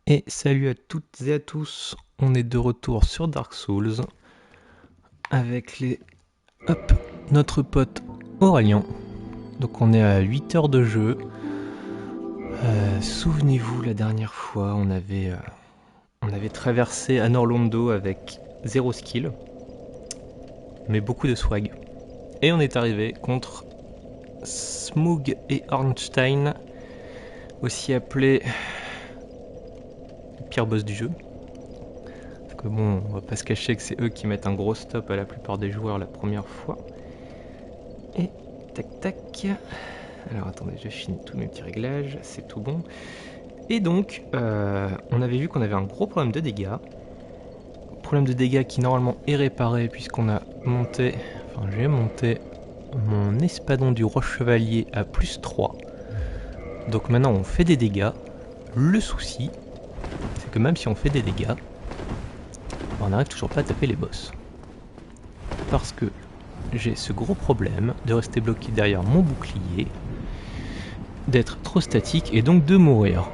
Et salut à toutes et à tous, on est de retour sur Dark Souls avec notre pote Aurélien. Donc on est à 8 heures de jeu. Souvenez-vous, la dernière fois, on avait traversé Anor Londo avec 0 skill, mais beaucoup de swag. Et on est arrivé contre Smough et Ornstein, aussi appelés le pire boss du jeu. Parce que bon, on va pas se cacher que c'est eux qui mettent un gros stop à la plupart des joueurs la première fois. Et tac tac. Alors attendez, je finis tous mes petits réglages, c'est tout bon. Et donc, on avait vu qu'on avait un gros problème de dégâts. Problème de dégâts qui normalement est réparé puisqu'on a monté, enfin j'ai monté mon espadon du roche chevalier à plus 3. Donc maintenant on fait des dégâts. Le souci, c'est que même si on fait des dégâts, on n'arrive toujours pas à taper les boss. Parce que j'ai ce gros problème de rester bloqué derrière mon bouclier, d'être trop statique et donc de mourir.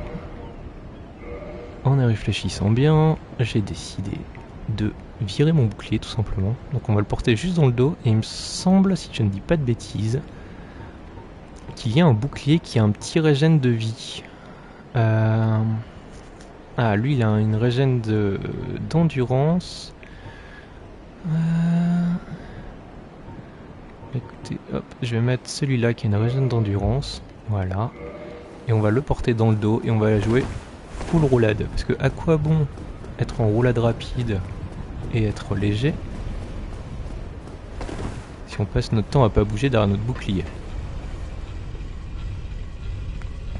En y réfléchissant bien, j'ai décidé de virer mon bouclier tout simplement. Donc on va le porter juste dans le dos et il me semble, si je ne dis pas de bêtises, qu'il y a un bouclier qui a un petit régène de vie. Ah, lui il a une régène d'endurance. Écoutez, hop, je vais mettre celui-là qui a une régène d'endurance. Voilà. Et on va le porter dans le dos et on va la jouer full roulade. Parce que à quoi bon être en roulade rapide et être léger si on passe notre temps à pas bouger derrière notre bouclier.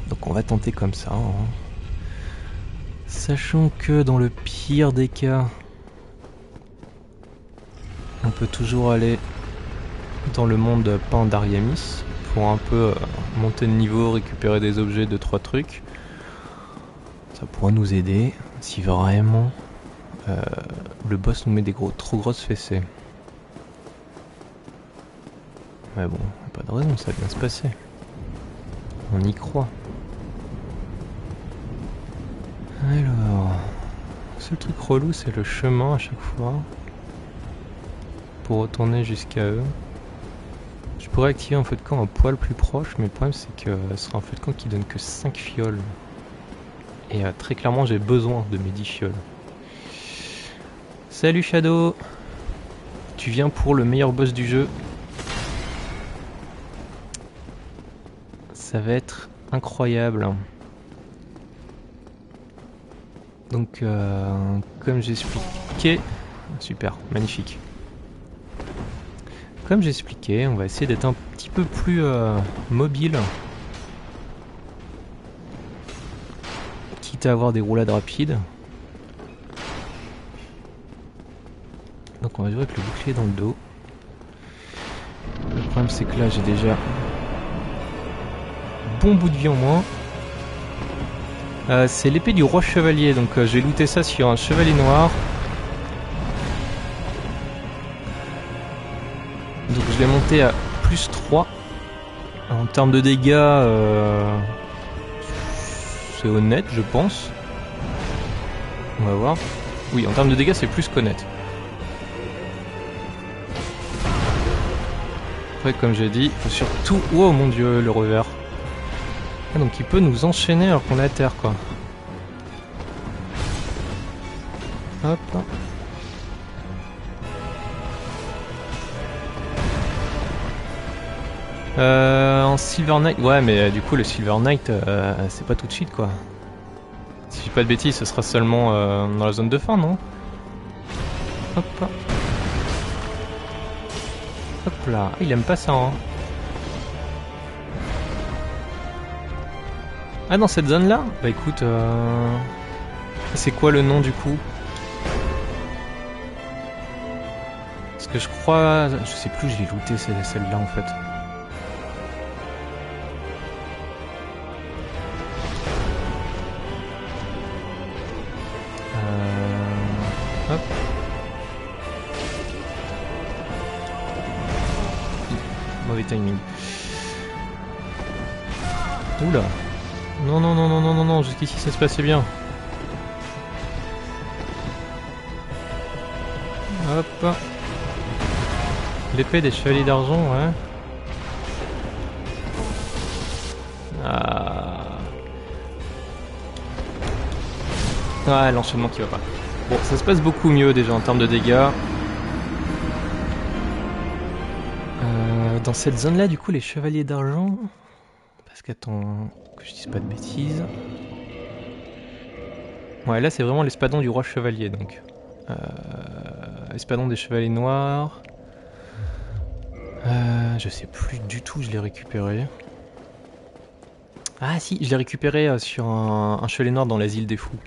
Donc on va tenter comme ça, hein. Sachant que dans le pire des cas, on peut toujours aller dans le monde Pandariamis pour un peu monter de niveau, récupérer des objets, 2-3 trucs. Ça pourra nous aider si vraiment le boss nous met des trop grosses fessées. Mais bon, pas de raison, ça va bien se passer. On y croit. Alors, le seul truc relou, c'est le chemin à chaque fois pour retourner jusqu'à eux. Je pourrais activer un feu de camp un poil plus proche, mais le problème c'est que ce sera un feu de camp qui donne que 5 fioles. Et très clairement, j'ai besoin de mes 10 fioles. Salut Shadow! Tu viens pour le meilleur boss du jeu. Ça va être incroyable. Donc, comme j'expliquais... Super, magnifique. Comme j'expliquais, on va essayer d'être un petit peu plus mobile. Quitte à avoir des roulades rapides. Donc on va jouer avec le bouclier dans le dos. Le problème c'est que là j'ai déjà bon bout de vie en moins. C'est l'épée du roi chevalier, donc j'ai looté ça sur un chevalier noir. Donc je l'ai monté à plus 3. En termes de dégâts, c'est honnête je pense. On va voir. Oui, en termes de dégâts c'est plus qu'honnête. Après comme j'ai dit, il faut surtout... Oh mon dieu, le revers. Ah, donc il peut nous enchaîner alors qu'on est à terre quoi. Hop. En Silver Knight, ouais mais du coup le Silver Knight c'est pas tout de suite quoi. Si je dis pas de bêtises, ce sera seulement dans la zone de fin, non? Hop. Hop là, il aime pas ça hein. Ah dans cette zone là? Bah écoute, c'est quoi le nom du coup? Parce que je crois... Je sais plus, je l'ai looté celle-là en fait. Hop. Mauvais timing. Oula. Non, non, non, non, non, non, non, jusqu'ici ça se passait bien. Hop. L'épée des chevaliers d'argent, ouais. Ah. Ouais, l'enchaînement qui va pas. Bon, ça se passe beaucoup mieux déjà en termes de dégâts. Dans cette zone-là, du coup, les chevaliers d'argent... Parce qu'attends, que je dise pas de bêtises... Ouais, là c'est vraiment l'espadon du roi chevalier, donc. Espadon des chevaliers noirs... je sais plus du tout, je l'ai récupéré. Ah si, je l'ai récupéré sur un chevalier noir dans l'asile des fous.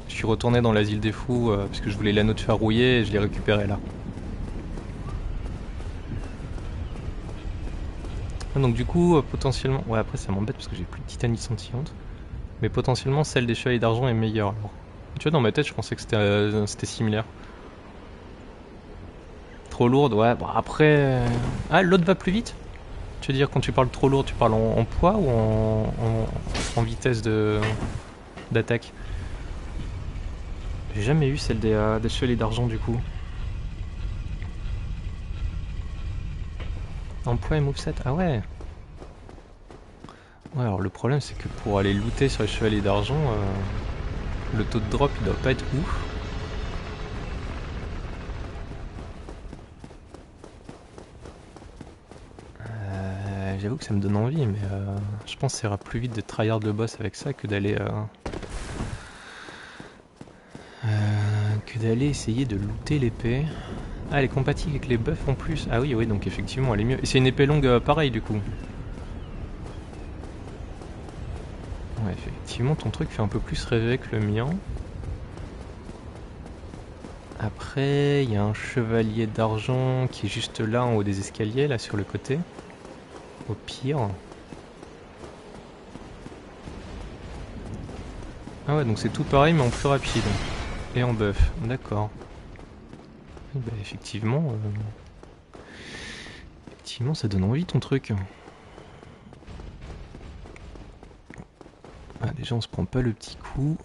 Je suis retourné dans l'asile des fous parce que je voulais l'anneau de fer rouillé et je l'ai récupéré là. Donc du coup, potentiellement... Ouais, après ça m'embête parce que j'ai plus de titanie scintillante. Mais potentiellement, celle des chevaliers d'argent est meilleure. Alors. Tu vois, dans ma tête, je pensais que c'était similaire. Trop lourde, ouais. Bon, après... Ah, l'autre va plus vite? Tu veux dire, quand tu parles trop lourd, tu parles en poids ou en vitesse d'attaque? J'ai jamais eu celle des chevaliers d'argent, du coup. En poids et moveset, ah ouais. Ouais, alors le problème c'est que pour aller looter sur les chevaliers d'argent, le taux de drop il doit pas être ouf. J'avoue que ça me donne envie, mais je pense que ça ira plus vite de tryhard le boss avec ça que d'aller essayer de looter l'épée. Ah, elle est compatible avec les buffs en plus. Ah oui, oui, donc effectivement elle est mieux. Et c'est une épée longue pareil du coup. Ouais, effectivement, ton truc fait un peu plus rêver que le mien. Après, il y a un chevalier d'argent qui est juste là en haut des escaliers, là sur le côté. Au pire. Ah ouais, donc c'est tout pareil mais en plus rapide. Et en buff, d'accord. Bah, effectivement, effectivement, ça donne envie ton truc. Ah, déjà, on se prend pas le petit coup.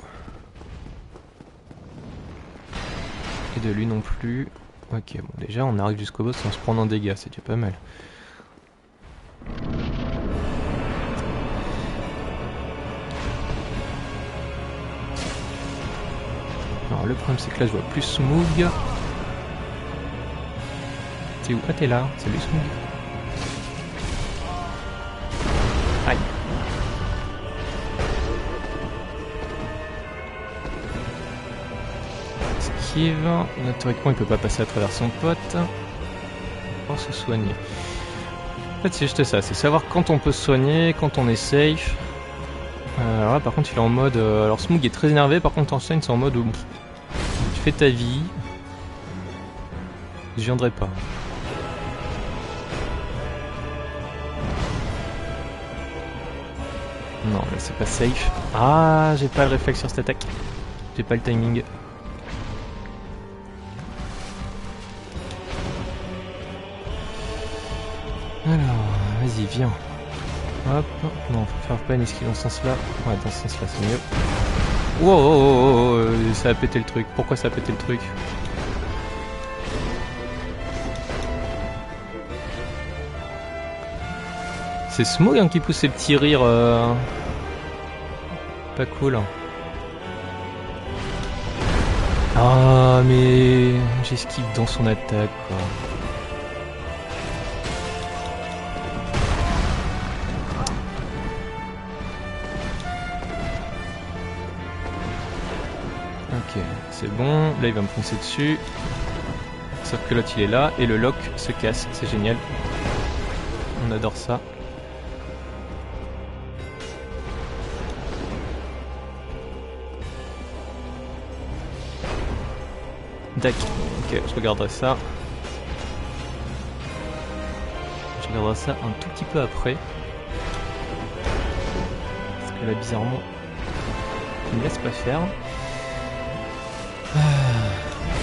Et de lui non plus. Ok, bon, déjà, on arrive jusqu'au boss sans se prendre un dégât, c'est déjà pas mal. Alors, le problème, c'est que là, je vois plus Smoog. T'es où? Ah, t'es là. Salut, Smoog. Aïe. Esquive. Là, théoriquement, il peut pas passer à travers son pote. Pour se soigner. En fait, c'est juste ça. C'est savoir quand on peut se soigner, quand on est safe. Alors là, par contre, il est en mode... alors, Smoog est très énervé. Par contre, Einstein, c'est en mode... tu fais ta vie. Je viendrai pas. Non, là c'est pas safe. Ah, j'ai pas le réflexe sur cette attaque. J'ai pas le timing. Alors, vas-y, viens. Hop. Non, faut faire pas une esquive dans ce sens-là. Ouais, dans ce sens-là, c'est mieux. Wow, oh, oh, oh, oh, ça a pété le truc. Pourquoi ça a pété le truc? C'est Smoog hein, qui pousse ses petits rires. Pas cool. Ah, mais j'esquive dans son attaque, quoi. Ok, c'est bon. Là, il va me foncer dessus. Sauf que l'autre, il est là. Et le lock se casse. C'est génial. On adore ça. D'accord. Ok, je regarderai ça. Je regarderai ça un tout petit peu après. Parce que là, bizarrement, il me laisse pas faire.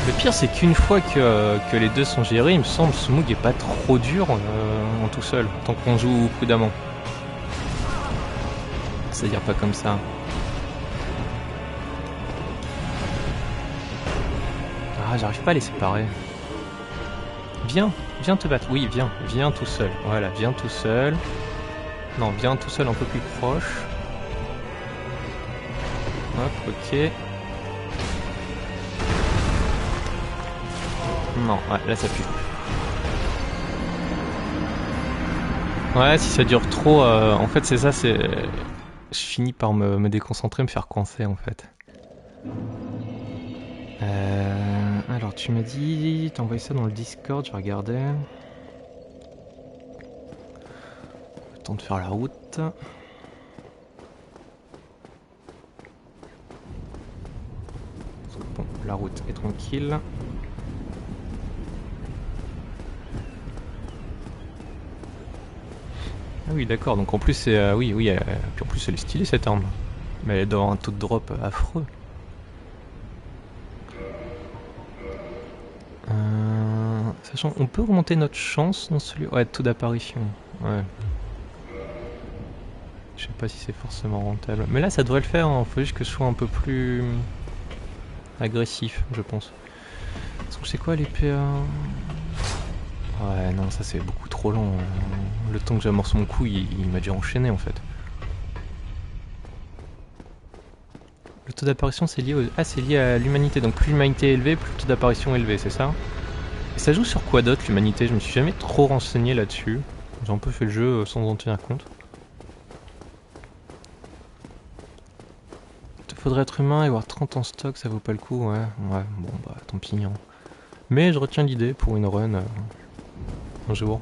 Le pire, c'est qu'une fois que les deux sont gérés, il me semble que Smoog est pas trop dur en tout seul, tant qu'on joue prudemment. C'est-à-dire pas comme ça. Ah, j'arrive pas à les séparer. Viens, viens te battre. Oui, viens, viens tout seul. Voilà, viens tout seul. Non, viens tout seul un peu plus proche. Hop, ok. Non, ouais, là ça pue. Ouais, si ça dure trop, en fait c'est ça, c'est... Je finis par me déconcentrer, me faire coincer en fait. Alors tu m'as dit, t'as envoyé ça dans le Discord, je regardais. Le temps de faire la route. Bon, la route est tranquille. Ah oui, d'accord, donc en plus c'est... oui, puis en plus elle est stylée cette arme. Mais elle doit avoir un taux de drop affreux. Sachant, on peut remonter notre chance dans celui... Ouais, taux d'apparition. Ouais. Je sais pas si c'est forcément rentable. Mais là, ça devrait le faire, hein. Faut juste que je sois un peu plus... agressif, je pense. Parce que c'est quoi les PA? Ouais, non, ça c'est beaucoup trop long. Le temps que j'amorce mon coup, il m'a déjà enchaîné en fait. Le taux d'apparition, c'est lié, c'est lié à l'humanité. Donc plus l'humanité est élevée, plus le taux d'apparition est élevé, c'est ça? Et ça joue sur quoi d'autre l'humanité? Je me suis jamais trop renseigné là-dessus. J'ai un peu fait le jeu sans en tenir compte. Il faudrait être humain et avoir 30 en stock, ça vaut pas le coup, ouais. Ouais, bon bah tant pis. Hein. Mais je retiens l'idée pour une run un jour.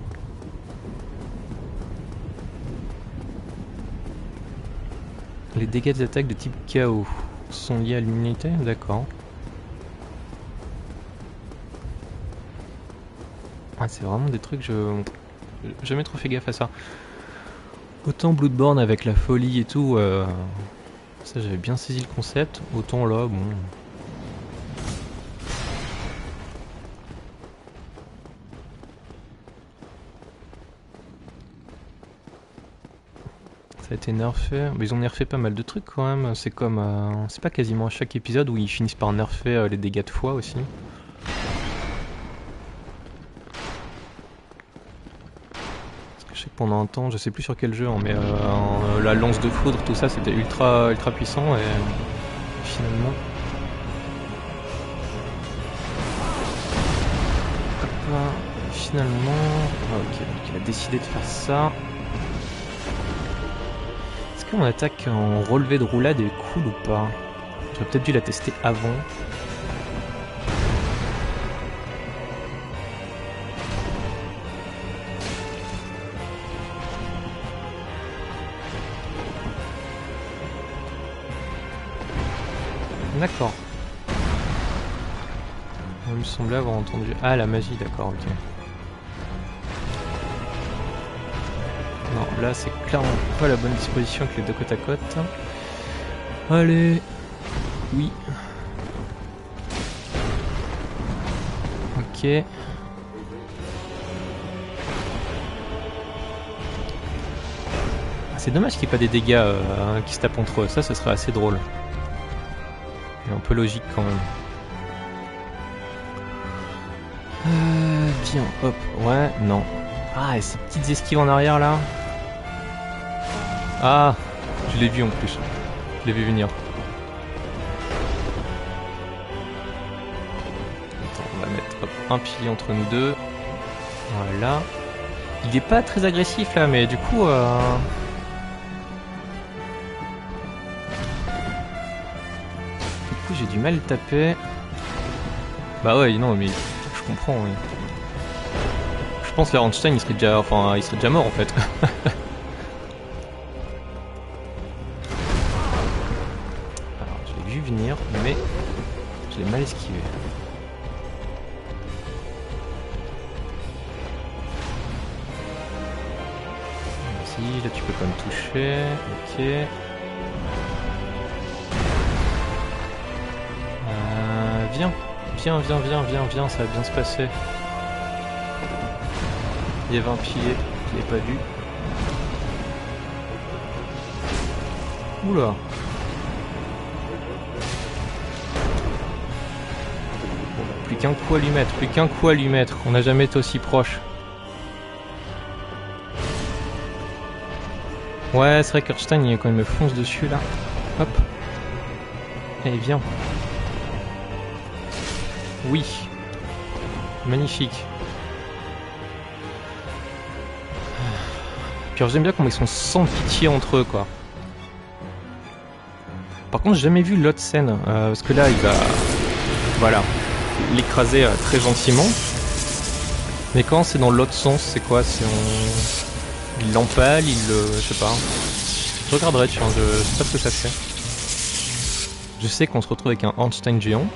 Les dégâts des attaques de type chaos sont liés à l'immunité? D'accord. Ah, c'est vraiment des trucs, j'ai jamais trop fait gaffe à ça. Autant Bloodborne avec la folie et tout, ça j'avais bien saisi le concept, autant là, bon... Ça a été nerfé, mais ils ont nerfé pas mal de trucs quand même, c'est comme... c'est pas quasiment à chaque épisode où ils finissent par nerfer les dégâts de foi aussi. Je sais que pendant un temps, je sais plus sur quel jeu, hein, mais la lance de foudre, tout ça, c'était ultra puissant et finalement... Hop, finalement... Ok, donc il a décidé de faire ça. Est-ce qu'on attaque en relevé de roulade et cool ou pas? J'aurais peut-être dû la tester avant. D'accord. Il me semblait avoir entendu... Ah, la magie, d'accord, ok. Non, là, c'est clairement pas la bonne disposition avec les deux côte à côte. Allez. Oui. Ok. C'est dommage qu'il n'y ait pas des dégâts qui se tapent entre eux. Ça, ce serait assez drôle. Et un peu logique quand même. Tiens, hop, ouais, non. Ah, et ces petites esquives en arrière là. Ah, je l'ai vu en plus. Je l'ai vu venir. Attends, on va mettre hop, un pilier entre nous deux. Voilà. Il est pas très agressif là, mais du coup... j'ai du mal à le taper. Bah ouais, non, mais je comprends, oui. Je pense que Einstein il serait déjà, il serait déjà mort en fait. Alors, je l'ai vu venir, mais je l'ai mal esquivé. Si, là tu peux quand même toucher, ok. Viens, ça va bien se passer. Il y avait un pilier, je l'ai pas vu. Oula. Bon, bah, plus qu'un coup à lui mettre, plus qu'un coup à lui mettre. On n'a jamais été aussi proche. Ouais, c'est vrai qu'Urstein, quand il me fonce dessus là. Hop. Allez, viens. Oui. Magnifique. Puis j'aime bien comment ils sont sans pitié entre eux, quoi. Par contre, j'ai jamais vu l'autre scène, parce que là, il va... Voilà. L'écraser très gentiment. Mais quand c'est dans l'autre sens, c'est quoi? C'est en... Il l'empale, il le... Je sais pas. Je regarderai, tiens, je sais pas ce que ça fait. Je sais qu'on se retrouve avec un Ornstein géant.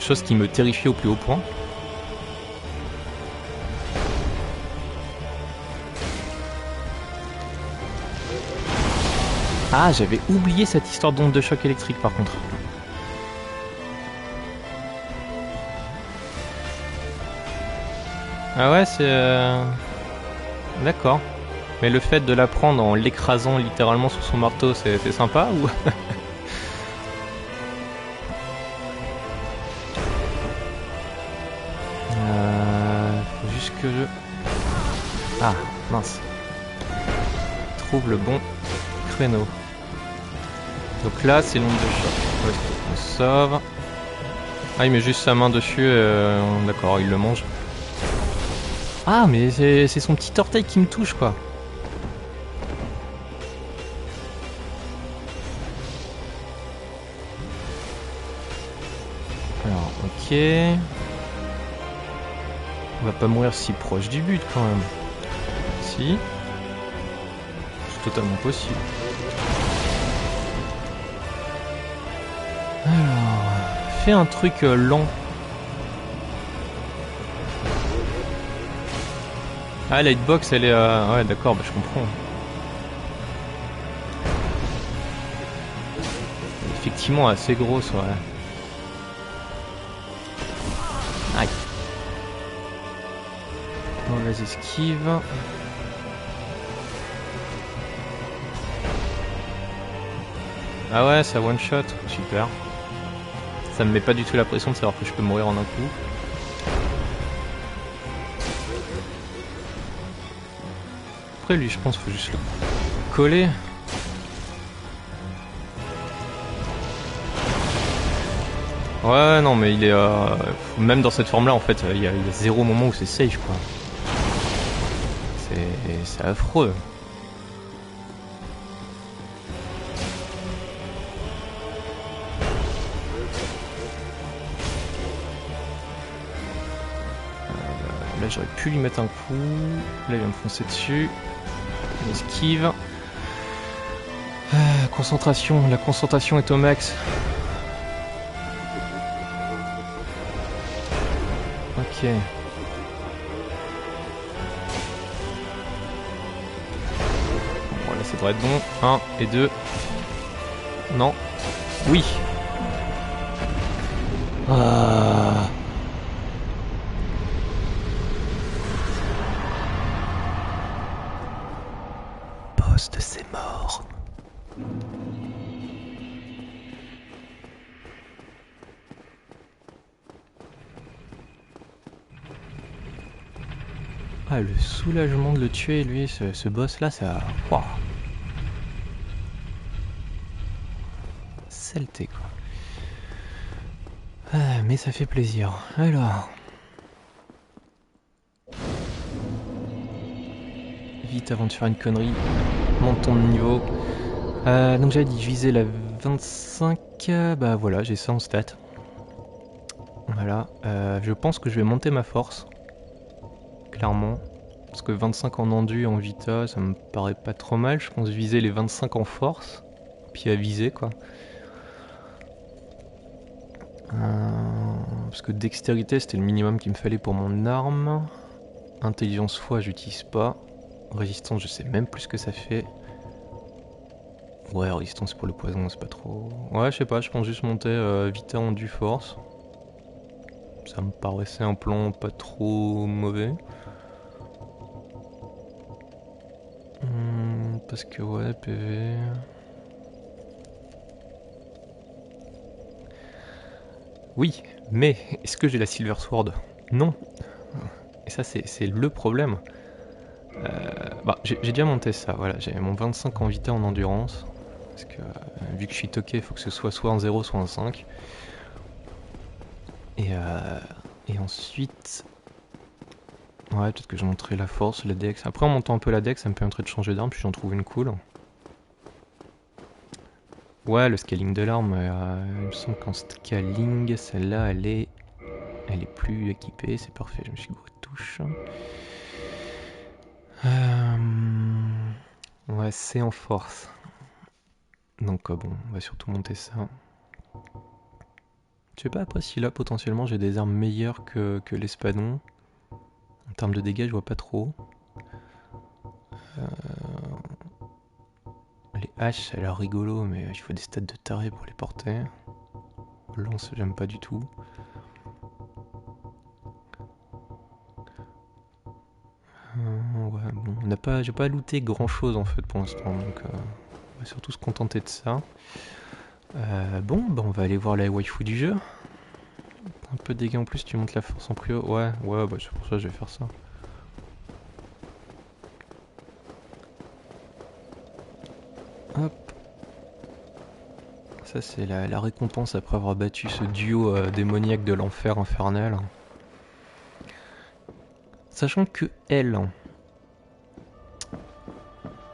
Chose qui me terrifie au plus haut point. Ah, j'avais oublié cette histoire d'onde de choc électrique par contre. Ah ouais, c'est... D'accord. Mais le fait de la prendre en l'écrasant littéralement sur son marteau, c'est sympa ou... Faut juste que je... Ah, mince. Trouve le bon créneau. Donc là, c'est l'onde de choc. On sauve. Ah, il met juste sa main dessus. D'accord, il le mange. Ah, mais c'est son petit orteil qui me touche, quoi. Alors, ok. On va pas mourir si proche du but, quand même. Si. C'est totalement possible. Alors, fais un truc lent. Ah, la hitbox, elle est... Ouais, d'accord, bah, je comprends. Effectivement, assez grosse, ouais. Aïe. Mauvaise esquive. Ah ouais, ça one shot, super. Ça me met pas du tout la pression de savoir que je peux mourir en un coup. Après lui, je pense qu'il faut juste le coller. Ouais, non, mais il est... Même dans cette forme-là, en fait, il y a zéro moment où c'est safe, quoi. C'est affreux. Là, j'aurais pu lui mettre un coup. Là, il va me foncer dessus. Une esquive. Concentration. La concentration est au max. Ok. Bon, là, ça devrait être bon. 1 et 2. Non. Oui. Ah. Boss de ses morts. Ah, le soulagement de le tuer, lui, ce boss-là, ça... Wow. Saleté, quoi. Ah, mais ça fait plaisir. Alors... Vite avant de faire une connerie. Montons de niveau. Donc j'avais dit, je visais la 25... Bah voilà, j'ai ça en stat. Voilà. Je pense que je vais monter ma force. Clairement. Parce que 25 en endu, en vita, ça me paraît pas trop mal. Je pense viser les 25 en force. Puis à viser, quoi. Parce que dextérité, c'était le minimum qu'il me fallait pour mon arme. Intelligence foi, j'utilise pas. Résistance, je sais même plus ce que ça fait. Ouais, résistance pour le poison, c'est pas trop... Ouais, je sais pas, je pense juste monter vita endu force. Ça me paraissait un plan pas trop mauvais. Parce que ouais, PV... Oui, mais est-ce que j'ai la Silver Sword? Non. Et ça, c'est le problème. Bah, j'ai déjà monté ça, voilà. J'ai mon 25 en vita en endurance. Parce que vu que je suis toqué, il faut que ce soit en 0, soit en 5. Et ensuite... Ouais, peut-être que je monterai la force, la dex. Après, en montant un peu la dex, ça me permettrait de changer d'arme, puis j'en trouve une cool. Ouais, le scaling de l'arme, il me semble qu'en scaling, celle-là, elle est plus équipée, c'est parfait, je me suis gouré de touche. Ouais, c'est en force. Donc bon, on va surtout monter ça. Je sais pas après si là, potentiellement, j'ai des armes meilleures que l'espadon. En termes de dégâts, je vois pas trop. Les haches, ça a l'air rigolo, mais il faut des stats de taré pour les porter. Lance, j'aime pas du tout. Ouais, bon, j'ai pas looté grand chose en fait pour l'instant, donc on va surtout se contenter de ça. Bon, bah on va aller voir la waifu du jeu. Un peu de dégâts en plus, tu montes la force en prio. Ouais, bah c'est pour ça que je vais faire ça. Hop. Ça c'est la récompense après avoir battu ce duo démoniaque de l'enfer infernal. Sachant que elle,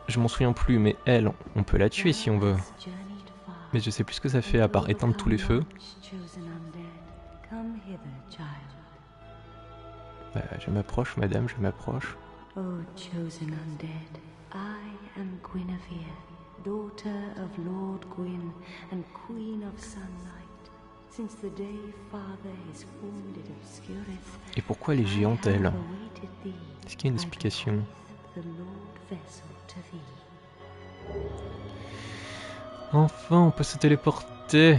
je m'en souviens plus, mais elle, on peut la tuer si on veut. Mais je sais plus ce que ça fait à part éteindre tous les feux. Je m'approche, madame, je m'approche. Oh, chosen undead, I am Guinevere, daughter of Lord Gwyn and Queen of Sunlight. Since the day father is wounded obscureth, et pourquoi elle est géante, elle? Est-ce qu'il y a une explication? Enfin, on peut se téléporter.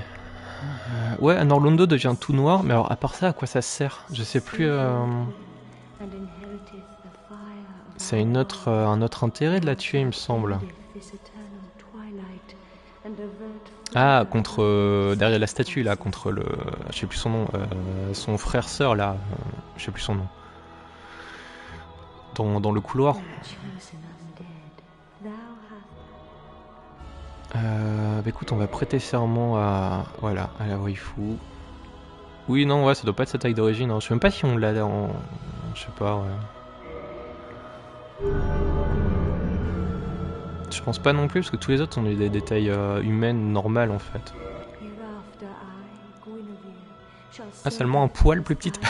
Ouais, Anor Londo devient tout noir, mais alors à part ça, à quoi ça sert? Je sais plus. Ça a un autre intérêt de la tuer, il me semble. Ah, contre derrière la statue là, contre le, je sais plus son nom, son frère-sœur là, je sais plus son nom. Dans le couloir. Bah écoute, on va prêter serment à la waifu. Oui, non, ouais, ça doit pas être sa taille d'origine. Hein. Je sais même pas si on l'a en, je sais pas. Ouais. Je pense pas non plus parce que tous les autres ont des tailles humaines normales en fait. Ah, seulement un poil plus petite.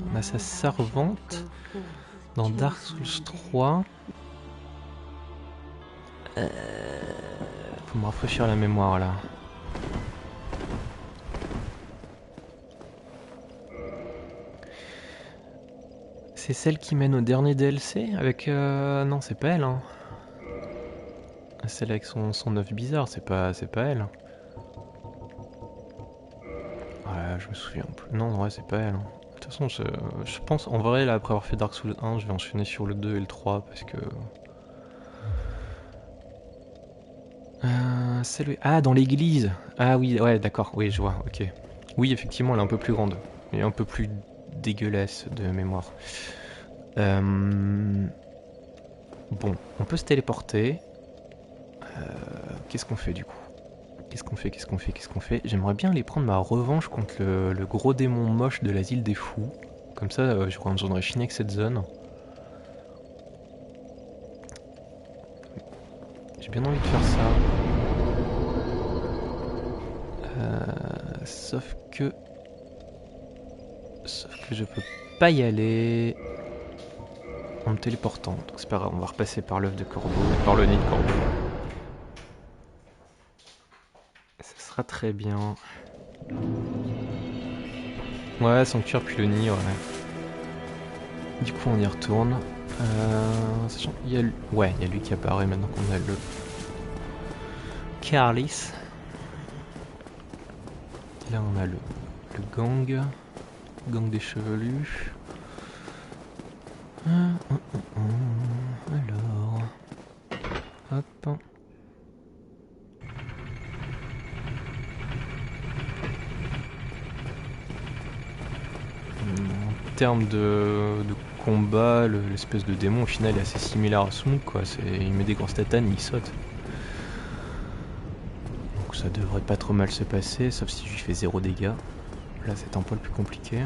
On a sa servante dans Dark Souls 3. Faut me rafraîchir la mémoire là. C'est celle qui mène au dernier DLC avec... Non, c'est pas elle. Hein. Celle avec son œuf bizarre, c'est pas elle. Ouais, je me souviens plus. Non, ouais, c'est pas elle. Hein. De toute façon, je pense, en vrai, là, après avoir fait Dark Souls 1, je vais enchaîner sur le 2 et le 3 parce que... Ah, dans l'église. Ah oui, ouais, d'accord, oui, je vois, ok. Oui, effectivement, elle est un peu plus grande. Et un peu plus dégueulasse de mémoire. Bon, on peut se téléporter. Qu'est-ce qu'on fait du coup? Qu'est-ce qu'on fait? J'aimerais bien aller prendre ma revanche contre le gros démon moche de l'asile des fous. Comme ça, j'aurais fini avec cette zone. J'ai bien envie de faire ça. Sauf que je peux pas y aller en me téléportant. Donc c'est pas grave, on va repasser par l'œuf de corbeau, par le nid de corbeau. Ça sera très bien. Ouais, sanctuaire puis le nid, ouais. Du coup, on y retourne. Sachant qu'il y a... Ouais, il y a lui qui apparaît maintenant qu'on a le... Carlis. Là, on a le gang. Gang des chevelus. Alors... Hop. En termes de combat, l'espèce de démon au final est assez similaire à Smough quoi. Il met des grosses tatanes, il saute. Donc ça devrait pas trop mal se passer, sauf si je lui fais 0 dégâts. Là c'est un poil plus compliqué.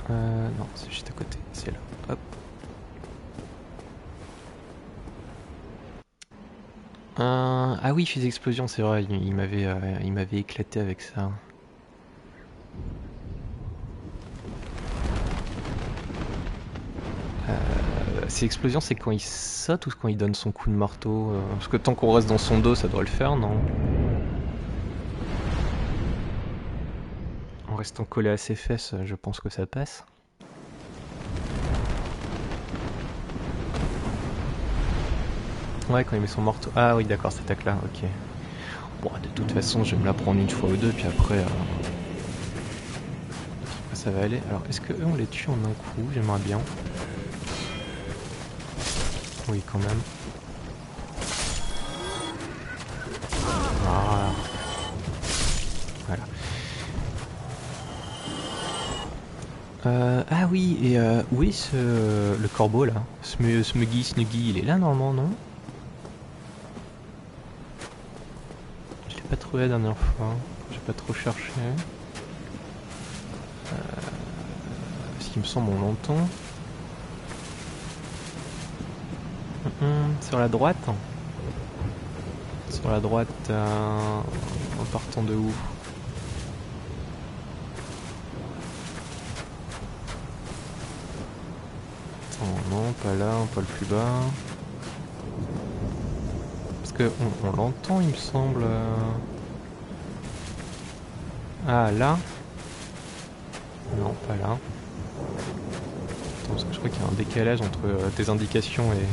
Non, c'est juste à côté, c'est là. Hop. Ah oui, fusée explosion, c'est vrai, il m'avait éclaté avec ça. Ces explosions, c'est quand il saute ou quand il donne son coup de marteau parce que tant qu'on reste dans son dos, ça doit le faire, non? En restant collé à ses fesses, je pense que ça passe. Ouais, quand il met son marteau. Ah oui, d'accord, cette attaque là, ok. Bon, de toute façon, je vais me la prendre une fois ou deux, puis après, ça va aller. Alors, est-ce que eux on les tue en un coup? J'aimerais bien. Oui, quand même. Ah. Voilà. Ah oui, et où est le corbeau là? Smuggy, il est là normalement, non? Je l'ai pas trouvé la dernière fois, j'ai pas trop cherché. Parce qu'il me semble on l'entend. Sur la droite? Sur la droite, en partant de où? Oh non, pas là, un poil plus bas. Parce que on l'entend, il me semble. Ah, là? Non, pas là. Attends, parce que je crois qu'il y a un décalage entre tes indications et...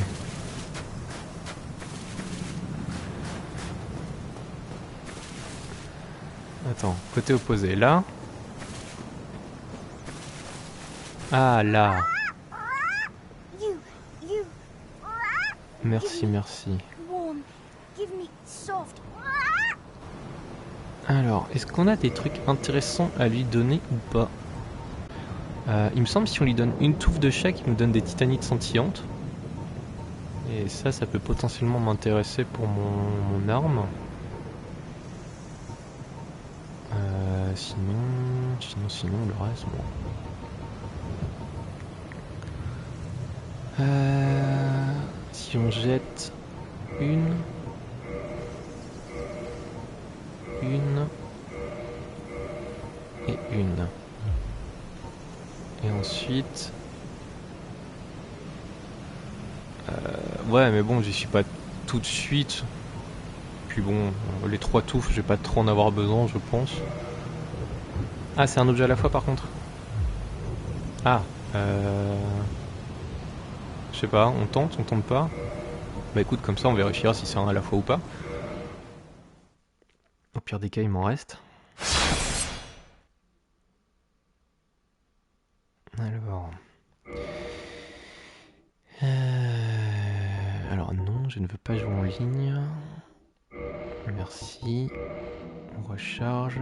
Attends, côté opposé, là? Ah, là! Merci, merci. Alors, est-ce qu'on a des trucs intéressants à lui donner ou pas? Il me semble que si on lui donne une touffe de chaque, il nous donne des titanites scintillantes. Et ça peut potentiellement m'intéresser pour mon arme. Sinon, le reste, bon. Si on jette une et une. Et ensuite... ouais, mais bon, j'y suis pas tout de suite. Puis bon, les 3 touffes, je vais pas trop en avoir besoin, je pense. Ah, c'est un objet à la fois par contre. Ah, je sais pas, on tente pas. Bah écoute, comme ça on vérifiera si c'est un à la fois ou pas. Au pire des cas, il m'en reste. Alors... Alors non, je ne veux pas jouer en ligne. Merci. On recharge.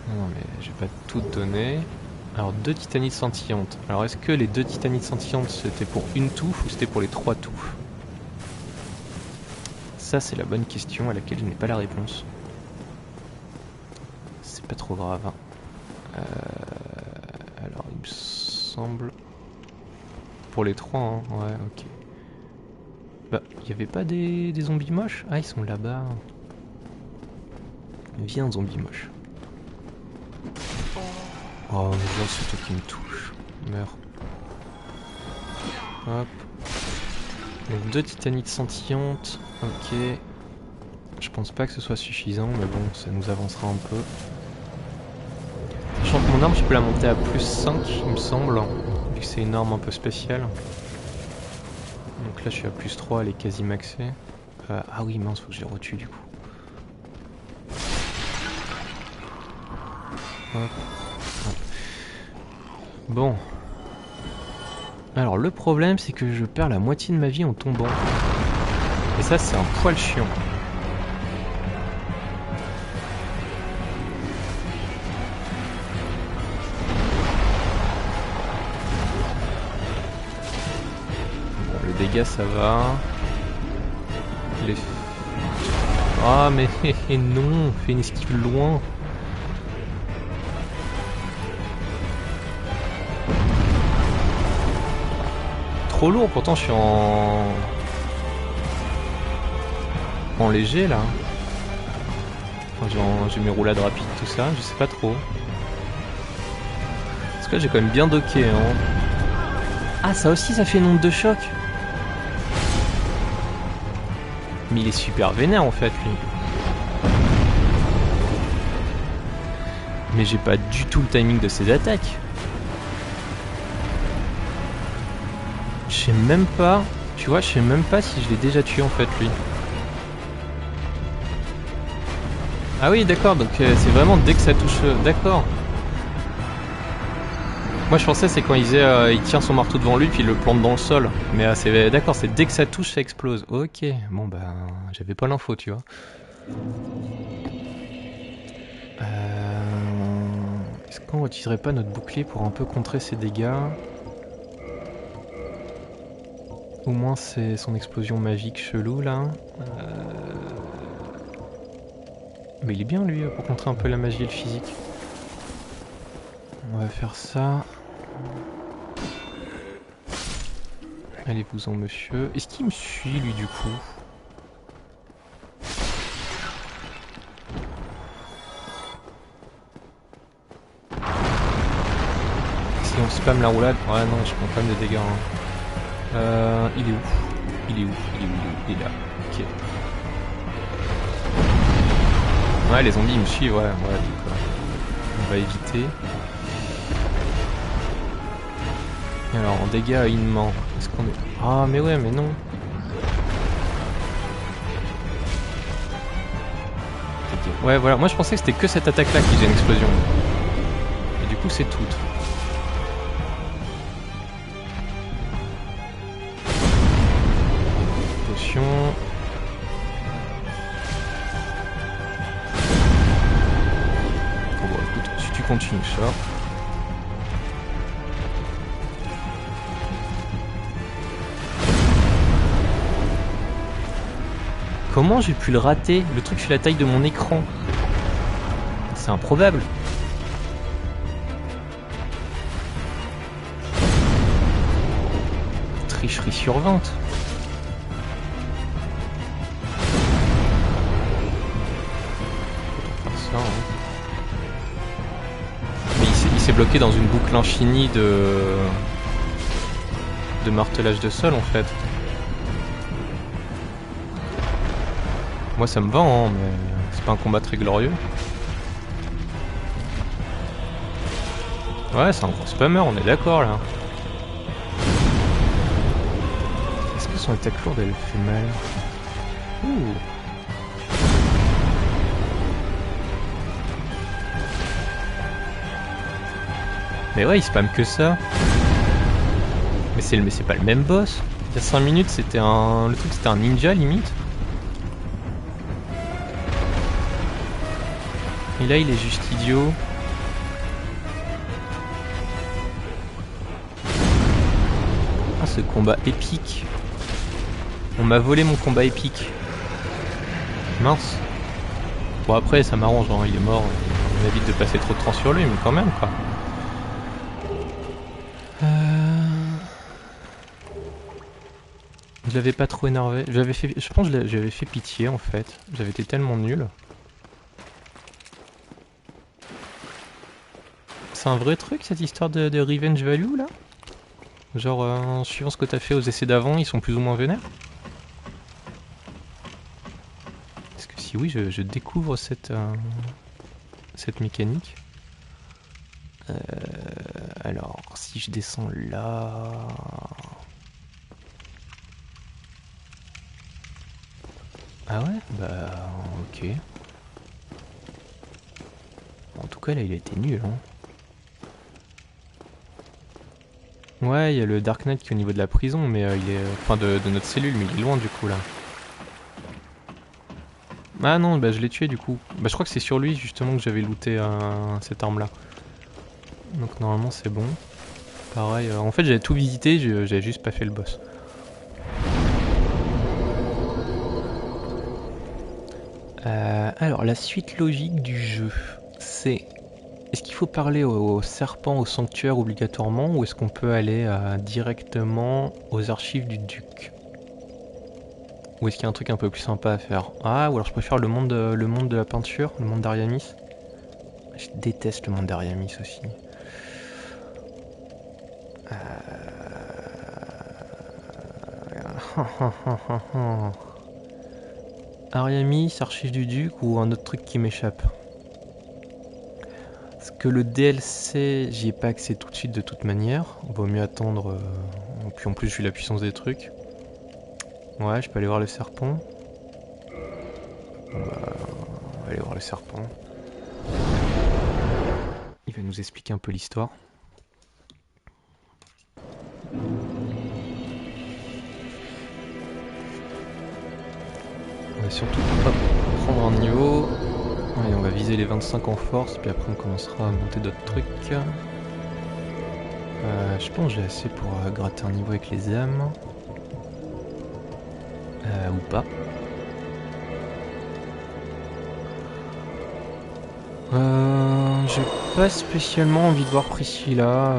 Non mais je vais pas tout donner. Alors 2 titanites scintillantes. Alors est-ce que les 2 titanites scintillantes c'était pour une touffe ou c'était pour les 3 touffes? Ça c'est la bonne question à laquelle je n'ai pas la réponse. C'est pas trop grave. Alors il me semble... Pour les 3, hein. Ouais, ok. Bah, il y avait pas des zombies moches? Ah, ils sont là-bas. Viens, zombie moche. Oh, mais bien, c'est toi qui me touche. Meurs. Hop. Donc 2 titanites scintillantes. Ok. Je pense pas que ce soit suffisant, mais bon, ça nous avancera un peu. Sachant que mon arme, je peux la monter à plus 5, il me semble. Vu que c'est une arme un peu spéciale. Donc là, je suis à plus 3, elle est quasi maxée. Ah oui, mince, faut que je les retue du coup. Hop. Hop. Bon. Alors le problème c'est que je perds la moitié de ma vie en tombant. Et ça c'est un poil chiant. Bon, les dégâts ça va. Les... Ah mais non, fais une esquive loin. Trop lourd, pourtant je suis en léger là. Enfin, j'ai mes roulades rapides, tout ça, je sais pas trop. Parce que j'ai quand même bien docké. Hein. Ah, ça aussi, ça fait une onde de choc. Mais il est super vénère en fait, lui. Mais j'ai pas du tout le timing de ses attaques. Je sais même pas, tu vois, je sais même pas si je l'ai déjà tué en fait, lui. Ah oui, d'accord, donc c'est vraiment dès que ça touche... D'accord. Moi je pensais c'est quand il tient son marteau devant lui puis il le plante dans le sol. Mais c'est d'accord, c'est dès que ça touche ça explose. Ok, bon bah j'avais pas l'info tu vois. Est-ce qu'on utiliserait pas notre bouclier pour un peu contrer ses dégâts? Au moins c'est son explosion magique chelou là. Mais il est bien lui pour contrer un peu la magie et le physique. On va faire ça. Allez-vous-en monsieur. Est-ce qu'il me suit lui du coup? Si on spam la roulade... Ouais non, je prends quand même des dégâts. Hein. Il est où? Il est où? Il est où? Il est là. Ok. Ouais, les zombies ils me suivent, ouais, donc on va éviter. Et alors, en dégâts à Inman, est-ce qu'on est... Ah, mais ouais, mais non. Ouais, voilà, moi je pensais que c'était que cette attaque-là qui faisait une explosion. Et du coup, c'est tout. Potion... Bon, écoute, si tu continues ça... Comment j'ai pu le rater? Le truc fait la taille de mon écran. C'est improbable. Tricherie sur 20. Ça, hein. Mais il s'est bloqué dans une boucle infinie de martelage de sol en fait. Moi ça me va, hein, mais c'est pas un combat très glorieux. Ouais, c'est un gros spammer, on est d'accord là. Est-ce que son attaque lourde elle fait mal? Ouh. Mais ouais, il spam que ça. Mais c'est pas le même boss. Il y a 5 minutes, c'était un... Le truc c'était un ninja limite. Et là, il est juste idiot. Ah, ce combat épique. On m'a volé mon combat épique. Mince. Bon, après, ça m'arrange, hein, il est mort. On évite de passer trop de temps sur lui, mais quand même, quoi. Je l'avais pas trop énervé. Je pense que j'avais fait pitié, en fait. J'avais été tellement nul. C'est un vrai truc cette histoire de revenge value là? Genre en suivant ce que t'as fait aux essais d'avant, ils sont plus ou moins vénères? Parce que si oui, je découvre cette mécanique. Alors, si je descends là... Ah ouais? Bah ok. En tout cas là il a été nul hein. Ouais, il y a le Dark Knight qui est au niveau de la prison, mais il est... Enfin de notre cellule, mais il est loin du coup là. Ah non, bah je l'ai tué du coup. Bah je crois que c'est sur lui justement que j'avais looté cette arme là. Donc normalement c'est bon. Pareil, en fait j'avais tout visité, j'avais juste pas fait le boss. Alors la suite logique du jeu, c'est... Est-ce qu'il faut parler au serpent, au sanctuaire obligatoirement, ou est-ce qu'on peut aller directement aux archives du duc? Ou est-ce qu'il y a un truc un peu plus sympa à faire? Ah, ou alors je préfère le monde de la peinture, le monde d'Ariamis. Je déteste le monde d'Ariamis aussi. Ariamis, archives du duc ou un autre truc qui m'échappe? Parce que le DLC, j'y ai pas accès tout de suite de toute manière. Vaut mieux attendre. Puis en plus, j'ai la puissance des trucs. Ouais, je peux aller voir le serpent. Bon bah, on va aller voir le serpent. Il va nous expliquer un peu l'histoire. On va surtout pas prendre un niveau. Allez, on va viser les 25 en force, puis après on commencera à monter d'autres trucs. Je pense que j'ai assez pour gratter un niveau avec les âmes. Ou pas. J'ai pas spécialement envie de voir Priscilla.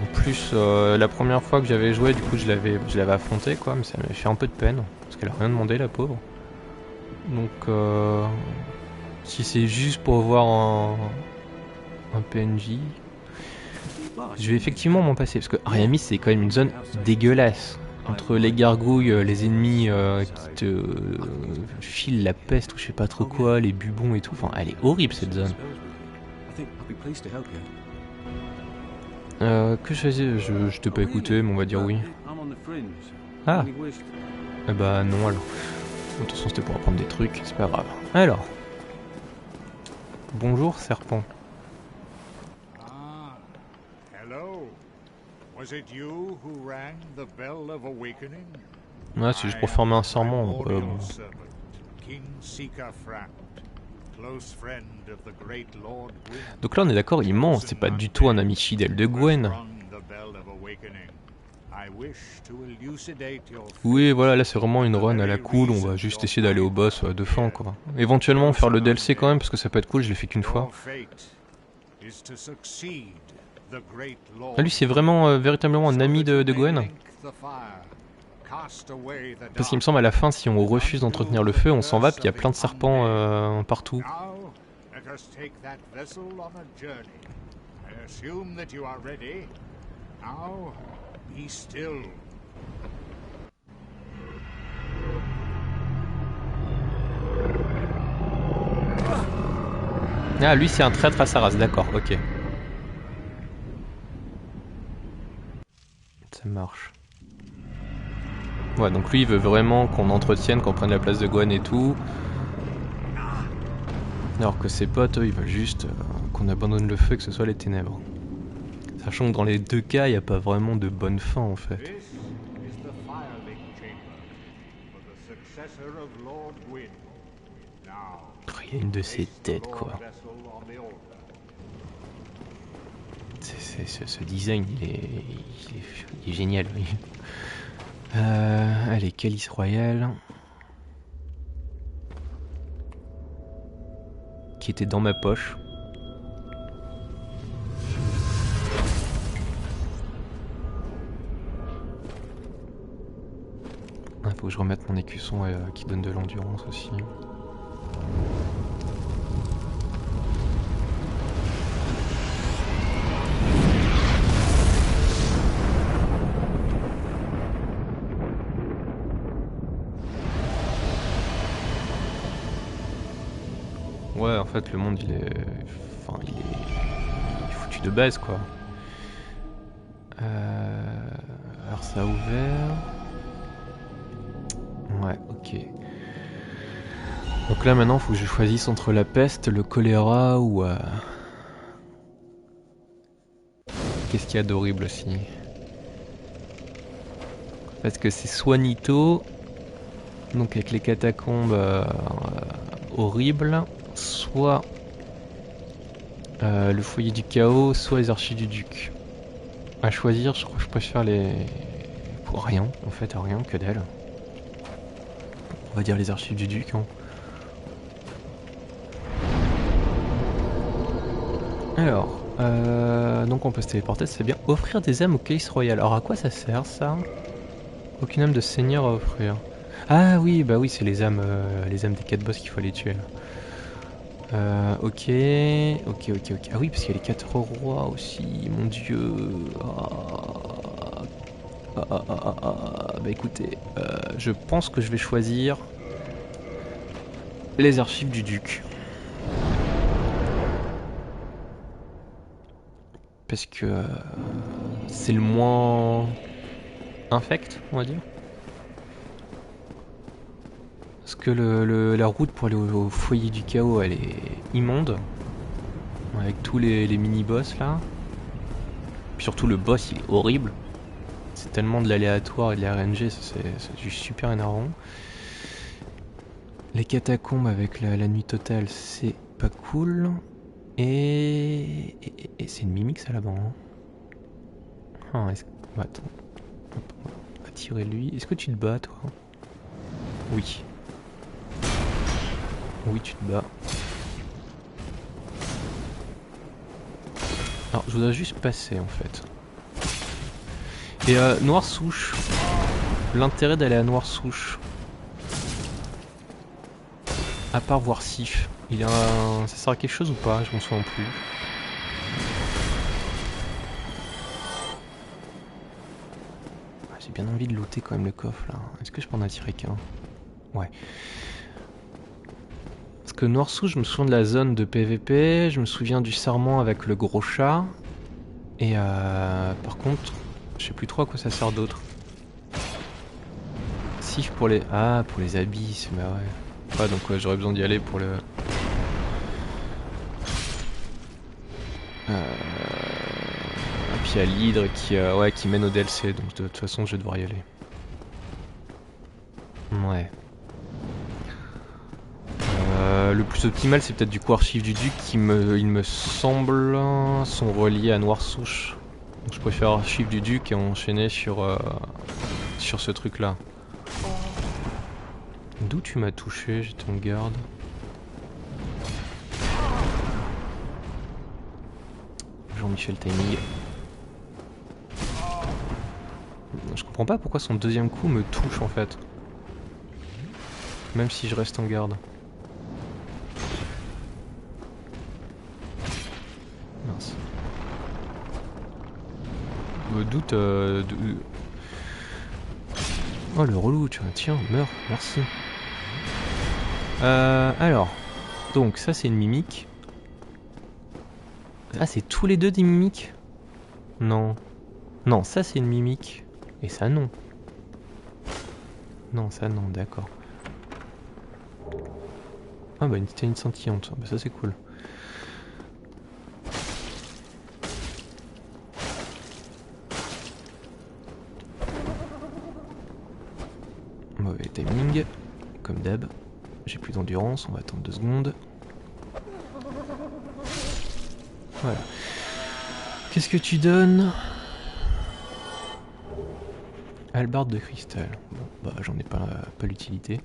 En plus, la première fois que j'avais joué, du coup, je l'avais affronté, quoi, mais ça m'avait fait un peu de peine, parce qu'elle a rien demandé, la pauvre. Donc, si c'est juste pour voir un PNJ, je vais effectivement m'en passer, parce que Ariamis, c'est quand même une zone dégueulasse. Entre les gargouilles, les ennemis qui te filent la peste ou je sais pas trop quoi, les bubons et tout, enfin, elle est horrible cette zone. Que je faisais? Je t'ai pas écouté, mais on va dire oui. Ah. Eh bah non alors. De toute façon c'était pour apprendre des trucs, c'est pas grave. Alors. Bonjour serpent. Ah, hello. Was it you who rang the bell of awakening? Ouais, c'est juste pour former un serment. Donc là on est d'accord, il ment, c'est pas du tout un ami fidèle de Gwen. Oui voilà, là c'est vraiment une run à la cool, on va juste essayer d'aller au boss de fin quoi. Éventuellement faire le DLC quand même parce que ça peut être cool, je l'ai fait qu'une fois. Ah lui c'est vraiment véritablement un ami de Gwen? Parce qu'il me semble à la fin, si on refuse d'entretenir le feu, on s'en va, puis il y a plein de serpents partout. Ah, lui c'est un traître à sa race, d'accord, ok. Ça marche. Ouais, donc lui il veut vraiment qu'on entretienne, qu'on prenne la place de Gwen et tout. Alors que ses potes, eux, ils veulent juste qu'on abandonne le feu, que ce soit les ténèbres. Sachant que dans les deux cas, il n'y a pas vraiment de bonne fin en fait. Il y a une de ces têtes quoi. Ce design, il est génial. Oui. Allez, Calice Royal. Qui était dans ma poche. Il faut que je remette mon écusson qui donne de l'endurance aussi. Ouais, en fait, le monde, il est... Enfin, il est foutu de base, quoi. Alors, ça a ouvert... Ouais, ok. Donc là maintenant, il faut que je choisisse entre la peste, le choléra ou... Qu'est-ce qu'il y a d'horrible aussi? Parce que c'est soit Nito, donc avec les catacombes horribles, soit le foyer du chaos, soit les archives du duc. À choisir, je crois que je préfère les... Pour rien, en fait, à rien, que dalle. On va dire les archives du duc, hein. Alors, donc on peut se téléporter, c'est bien. Offrir des âmes au calice royal. Alors à quoi ça sert ça? Aucune âme de seigneur à offrir. Ah oui, bah oui, c'est les âmes des 4 boss qu'il faut aller tuer. Ok. Ah oui, parce qu'il y a les 4 rois aussi, mon dieu. Bah écoutez, je pense que je vais choisir les archives du duc. Parce que c'est le moins infect, on va dire. Parce que la route pour aller au foyer du chaos, elle est immonde. Avec tous les mini-boss là. Puis surtout le boss, il est horrible. C'est tellement de l'aléatoire et de la RNG, c'est juste super énervant. Les catacombes avec la nuit totale, c'est pas cool. Et c'est une mimique ça là-bas. Hein. Ah, attends. On va tirer lui. Est-ce que tu te bats toi? Oui. Oui, tu te bats. Alors, je voudrais juste passer en fait. Et Noire Souche. L'intérêt d'aller à Noire Souche. À part voir Sif. Ça sert à quelque chose ou pas? Je m'en souviens plus. J'ai bien envie de looter quand même le coffre là. Est-ce que je peux en attirer qu'un? Ouais. Parce que Noire Souche, je me souviens de la zone de PVP. Je me souviens du serment avec le gros chat. Et par contre, je sais plus trop à quoi ça sert d'autre. Sif pour les... Ah, pour les abysses, bah ouais. Ouais, donc j'aurais besoin d'y aller pour le... Et puis il y a l'hydre qui mène au DLC, donc de toute façon je vais devoir y aller. Ouais. Le plus optimal c'est peut-être du coup archive du duc qui il me semble sont reliés à Noire Souche. Donc je préfère archive du duc et enchaîner sur ce truc là. D'où tu m'as touché? J'étais en garde. Jean-Michel Timing. Je comprends pas pourquoi son deuxième coup me touche en fait. Même si je reste en garde. Mince. Me doute Oh le relou, tiens, meurs, merci. Alors. Donc ça c'est une mimique. Ah c'est tous les deux des mimiques? Non. Non, ça c'est une mimique. Et ça non. Non, ça non, d'accord. Ah bah une titanite scintillante, bah, ça c'est cool. Mauvais timing, comme d'hab. J'ai plus d'endurance, on va attendre 2 secondes. Voilà. Qu'est-ce que tu donnes? Hallebarde de cristal. Bon, bah j'en ai pas l'utilité.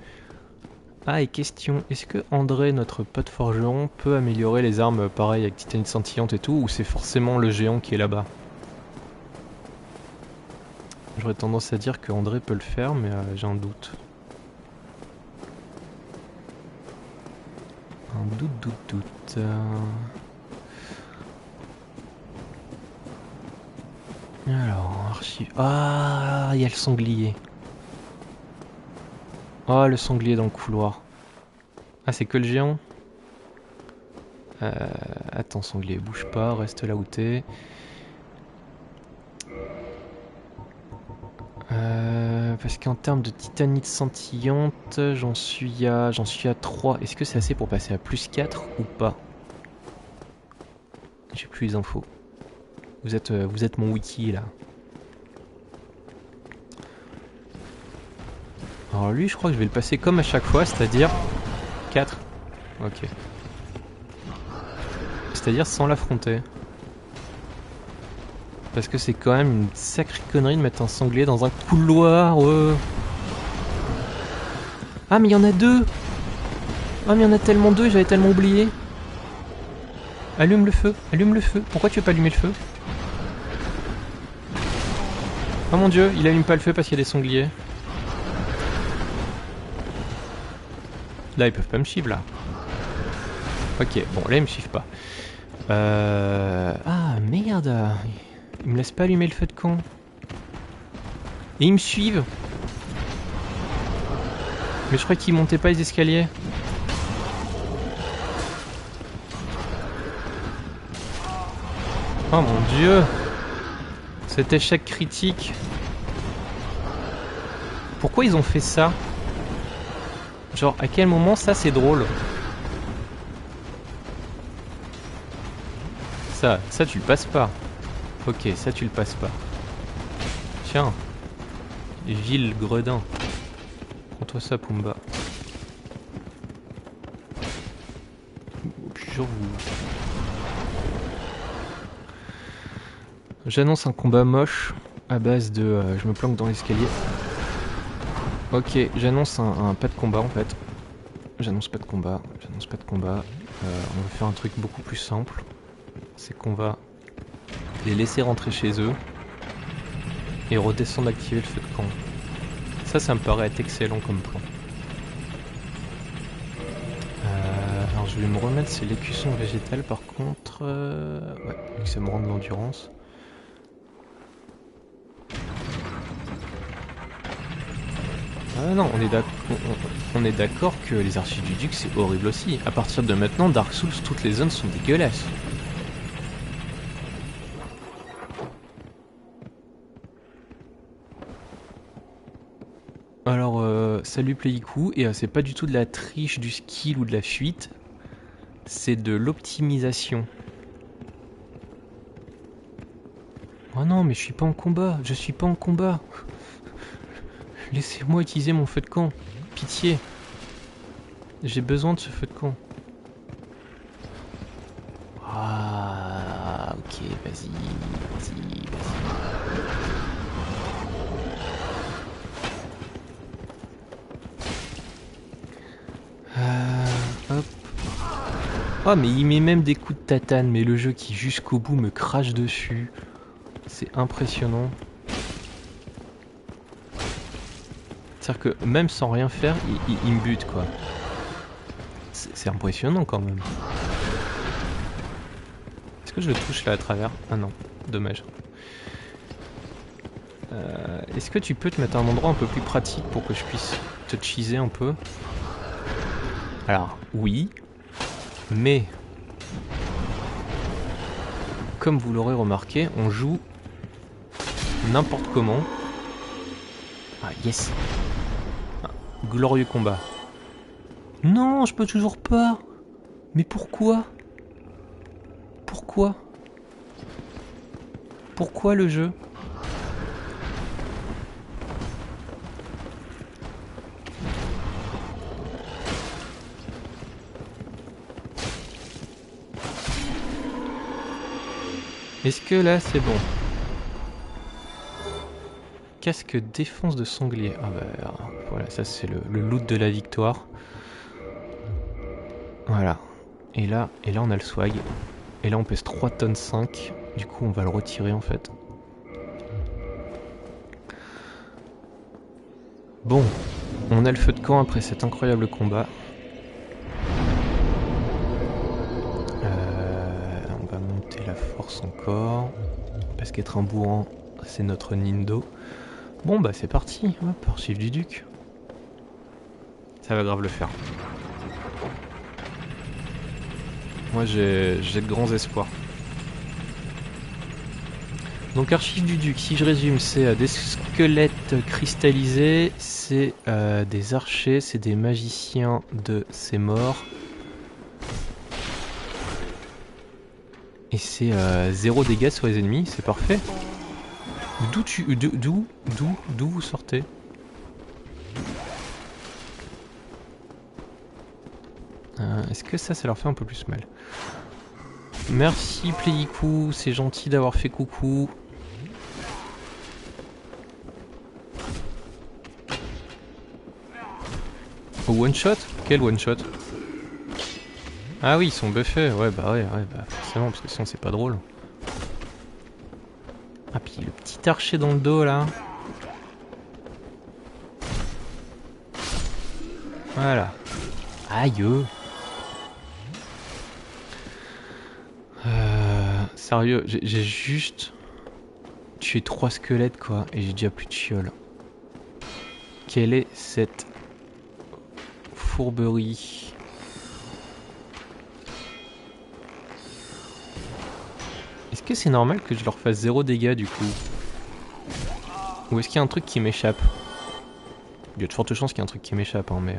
Ah, et question, est-ce que André, notre pote forgeron, peut améliorer les armes pareil avec titanite scintillante et tout, ou c'est forcément le géant qui est là-bas? J'aurais tendance à dire que André peut le faire, mais j'ai un doute. Un doute. Alors, archive... Ah, il y a le sanglier. Oh, le sanglier dans le couloir. Ah, c'est que le géant? Attends, sanglier, bouge pas, reste là où t'es. Parce qu'en termes de titanite scintillante, j'en suis à 3. Est-ce que c'est assez pour passer à plus 4 ou pas? J'ai plus les infos. Vous êtes mon wiki là. Alors lui, je crois que je vais le passer comme à chaque fois, c'est-à-dire 4. Ok. C'est-à-dire sans l'affronter. Parce que c'est quand même une sacrée connerie de mettre un sanglier dans un couloir. Ah mais il y en a 2. Ah mais il y en a tellement 2, j'avais tellement oublié. Allume le feu, allume le feu. Pourquoi tu veux pas allumer le feu? Oh mon dieu, il allume pas le feu parce qu'il y a des sangliers. Là ils peuvent pas me suivre là. Ok, bon là ils me suivent pas. Ah merde. Ils me laissent pas allumer le feu de camp. Et ils me suivent. Mais je crois qu'ils montaient pas les escaliers. Oh mon dieu. Cet échec critique. Pourquoi ils ont fait ça? Genre à quel moment ça c'est drôle? Ça tu le passes pas. Ok, ça tu le passes pas. Tiens. Vil gredin. Prends-toi ça, Pumba. Jure vous. J'annonce un combat moche à base de je me planque dans l'escalier. Ok, j'annonce un pas de combat en fait. J'annonce pas de combat. On va faire un truc beaucoup plus simple. C'est qu'on va les laisser rentrer chez eux et redescendre activer le feu de camp. Ça me paraît être excellent comme plan. Alors je vais me remettre c'est l'écusson végétal par contre. Ouais, vu que ça me rend de l'endurance. Ah non, on est d'accord que les archiducs c'est horrible aussi. À partir de maintenant, Dark Souls, toutes les zones sont dégueulasses. Alors, salut Playikou, et c'est pas du tout de la triche, du skill ou de la fuite, c'est de l'optimisation. Oh non, mais je suis pas en combat, Laissez-moi utiliser mon feu de camp, pitié. J'ai besoin de ce feu de camp. Ah, ok, vas-y. Hop. Oh mais il met même des coups de tatane, mais le jeu qui jusqu'au bout me crache dessus. C'est impressionnant. C'est-à-dire que même sans rien faire, il me bute quoi. C'est impressionnant quand même. Est-ce que je le touche là à travers? Ah non, dommage. Est-ce que tu peux te mettre à un endroit un peu plus pratique pour que je puisse te cheeser un peu? Alors, oui. Mais, comme vous l'aurez remarqué, on joue n'importe comment. Ah, yes. Ah, glorieux combat. Non, je peux toujours pas. Mais pourquoi? Pourquoi le jeu? Est-ce que là c'est bon? Casque défense de sanglier. Ah bah voilà, ça c'est le loot de la victoire. Voilà. Et là on a le swag. Et là on pèse 3 tonnes 5. Du coup on va le retirer en fait. Bon, on a le feu de camp après cet incroyable combat. On va monter la force encore. Parce qu'être un bourrin, c'est notre Nindo. Bon bah c'est parti, hop, archive du duc. Ça va grave le faire. Moi j'ai de grands espoirs. Donc archives du duc, si je résume, c'est des squelettes cristallisés, c'est des archers, c'est des magiciens de ces morts. Et c'est 0 dégâts sur les ennemis, c'est parfait. D'où vous sortez? Est-ce que ça leur fait un peu plus mal? Merci Playicou, c'est gentil d'avoir fait coucou. Au one shot? Quel one shot? Ah oui, ils sont buffés, ouais bah forcément, parce que sinon c'est pas drôle. Ah puis le petit archer dans le dos là. Voilà. Aïe. Sérieux, j'ai juste tué 3 squelettes quoi, et j'ai déjà plus de chioles. Quelle est cette fourberie? Est-ce que c'est normal que je leur fasse 0 dégâts du coup? Ou est-ce qu'il y a un truc qui m'échappe? Il y a de fortes chances qu'il y ait un truc qui m'échappe, hein, mais...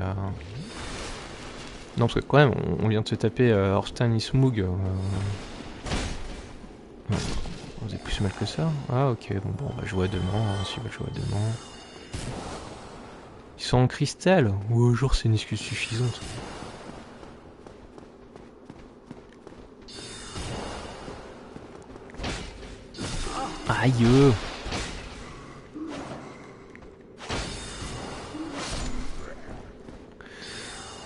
Non, parce que quand même, on vient de se taper Orstein et Smoog. Vous avez plus mal que ça? Ah ok, bon, on va jouer à deux mains, si on va jouer à deux mains. Ils sont en cristal? Ou genre c'est une excuse suffisante. Aïe!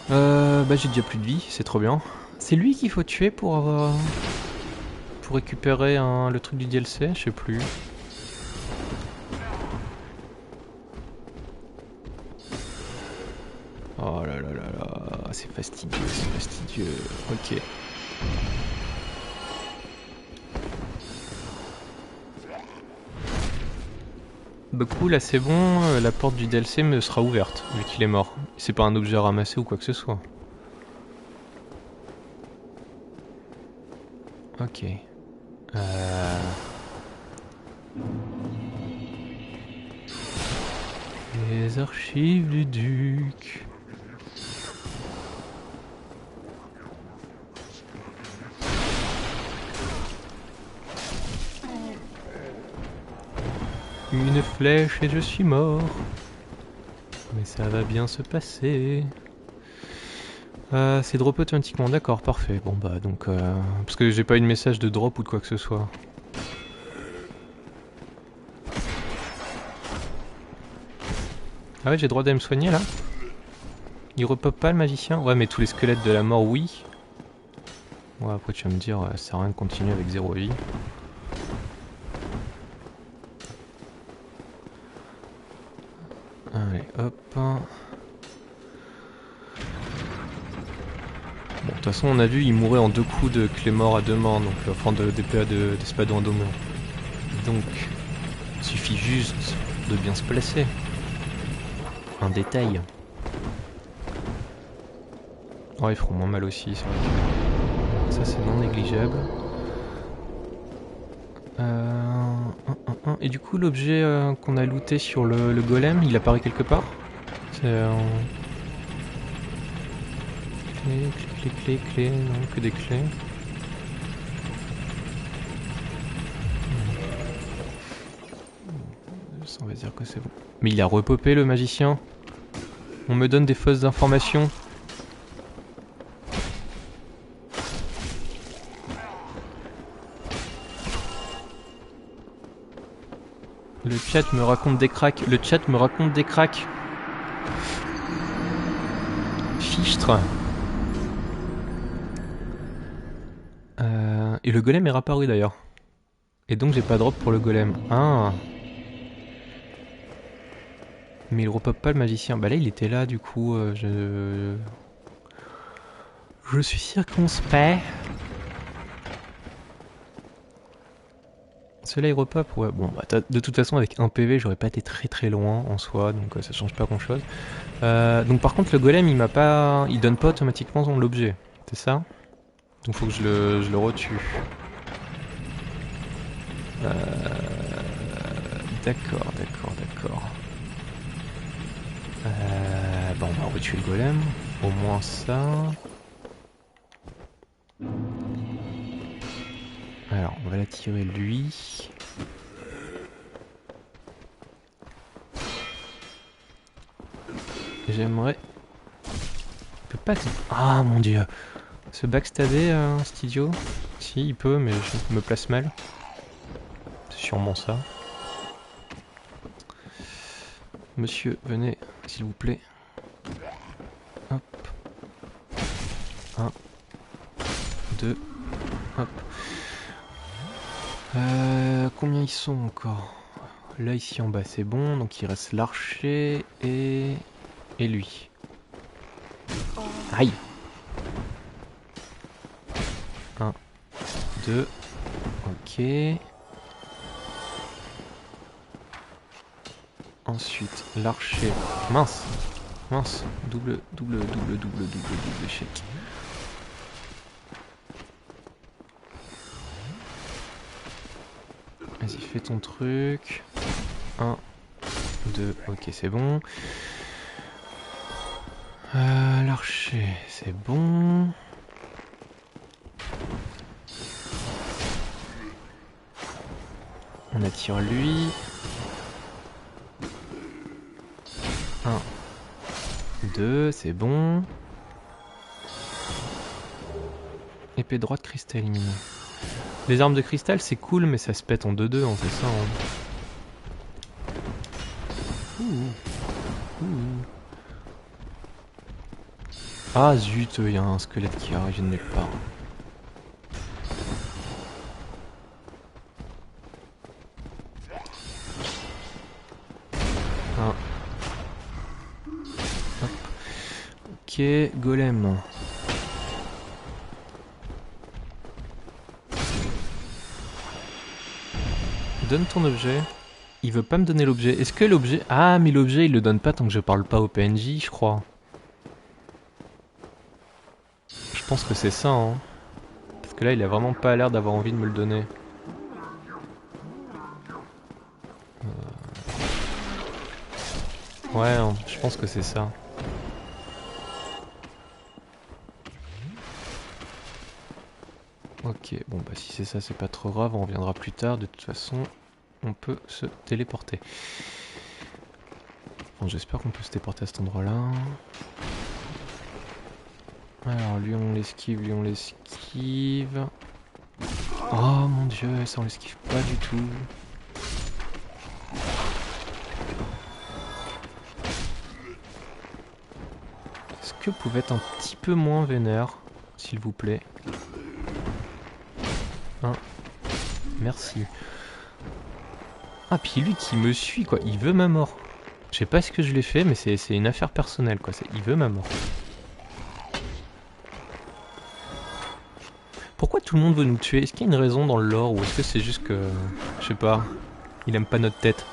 Bah j'ai déjà plus de vie, c'est trop bien. C'est lui qu'il faut tuer pour récupérer le truc du DLC, je sais plus. Oh là là là là, c'est fastidieux, c'est fastidieux. Ok. Bah cool, là c'est bon, la porte du DLC me sera ouverte, vu qu'il est mort. C'est pas un objet à ramasser ou quoi que ce soit. Ok. Les archives du duc. Une flèche et je suis mort. Mais ça va bien se passer. C'est drop automatiquement, d'accord, parfait. Bon bah donc... parce que j'ai pas eu de message de drop ou de quoi que ce soit. Ah ouais, j'ai le droit d'aller me soigner là? Il repop pas le magicien? Ouais, mais tous les squelettes de la mort, oui. Ouais, après tu vas me dire, ça sert à rien de continuer avec 0 vie. Allez, hop. Bon, de toute façon, on a vu, il mourait en 2 coups de clé mort à 2 mains, donc enfin d'épée d'espadon à 2 mains. Donc, il suffit juste de bien se placer. Un détail. Oh, ils feront moins mal aussi, c'est vrai que ça c'est non négligeable. Et du coup, l'objet qu'on a looté sur le golem, il apparaît quelque part? C'est clé, non, que des clés. Ça, on va dire que c'est bon. Mais il a repopé le magicien. On me donne des fausses informations. Le chat me raconte des cracks. Le chat me raconte des cracks. Fichtre. Et le golem est réapparu d'ailleurs. Et donc j'ai pas drop pour le golem. Ah. Mais il repop pas le magicien. Bah là il était là du coup. Je suis circonspect. Celui-là il repop, ouais. Bon bah de toute façon avec un PV j'aurais pas été très loin en soi, donc ça change pas grand chose. Donc par contre le golem il donne pas automatiquement l'objet, c'est ça? Donc faut que je le retue. D'accord, d'accord, d'accord. Bon, on va retuer le golem. Au moins ça. Alors, on va l'attirer lui. J'aimerais... Il peut pas... Ah mon dieu. Se backstabber, cet idiot. Si, il peut, mais je me place mal. C'est sûrement ça. Monsieur, venez, s'il vous plaît. Hop. 1, 2, hop. Combien ils sont encore? Là, ici en bas, c'est bon. Donc il reste l'archer et lui. Aïe. 1, 2. Ok. Ensuite, l'archer. Mince. Mince. Double échec. Vas-y, fais ton truc. 1, 2, ok, c'est bon. L'archer, c'est bon. On attire lui. 1, 2, c'est bon. Épée droite, cristal éliminé. Les armes de cristal, c'est cool, mais ça se pète en 2-2, hein, c'est ça. Hein. Ouh. Ah zut, il y a un squelette qui arrive de nulle part. Ah. Hop. Ok, golem. Donne ton objet. Il veut pas me donner l'objet. Est-ce que l'objet... Ah, mais l'objet, il le donne pas tant que je parle pas au PNJ, je crois. Je pense que c'est ça, hein. Parce que là, il a vraiment pas l'air d'avoir envie de me le donner. Ouais, hein, je pense que c'est ça. Ok, bon bah si c'est ça, c'est pas trop grave, on reviendra plus tard. De toute façon, on peut se téléporter. Bon, j'espère qu'on peut se téléporter à cet endroit-là. Alors, lui on l'esquive, lui on l'esquive. Oh mon dieu, ça on l'esquive pas du tout. Est-ce que vous pouvez être un petit peu moins vénère, s'il vous plaît? Merci. Ah, puis lui qui me suit, quoi. Il veut ma mort. Je sais pas ce que je l'ai fait, mais c'est une affaire personnelle, quoi. Il veut ma mort. Pourquoi tout le monde veut nous tuer? Est-ce qu'il y a une raison dans le lore, ou est-ce que c'est juste que... Je sais pas. Il aime pas notre tête.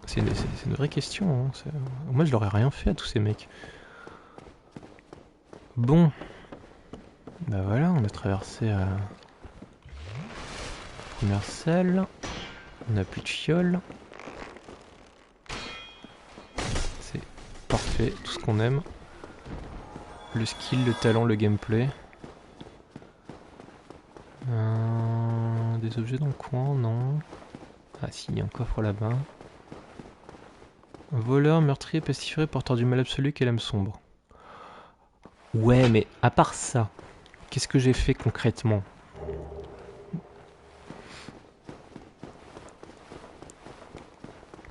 C'est une vraie question, hein. Moi, je leur ai rien fait à tous ces mecs. Bon. Bah voilà, on a traversé... Première salle. On n'a plus de fiole. C'est parfait, tout ce qu'on aime. Le skill, le talent, le gameplay. Des objets dans le coin, non. Ah si, il y a un coffre là-bas. Un voleur, meurtrier, pestiféré, porteur du mal absolu, quelle âme sombre. Ouais, mais à part ça, qu'est-ce que j'ai fait concrètement?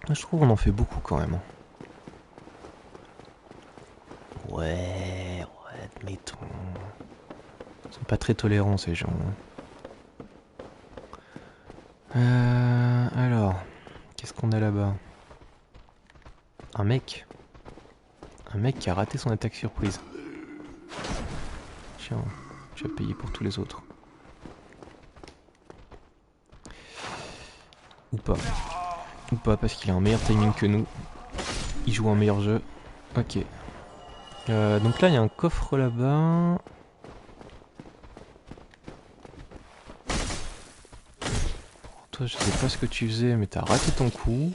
Je trouve qu'on en fait beaucoup quand même. Ouais, admettons. Ils sont pas très tolérants ces gens. Alors, qu'est-ce qu'on a là-bas? Un mec qui a raté son attaque surprise. Tiens, tu vas payer pour tous les autres. Ou pas. Ou pas, parce qu'il a un meilleur timing que nous. Il joue un meilleur jeu. Ok. Donc là, il y a un coffre là-bas. toi je sais pas ce que tu faisais mais t'as raté ton coup.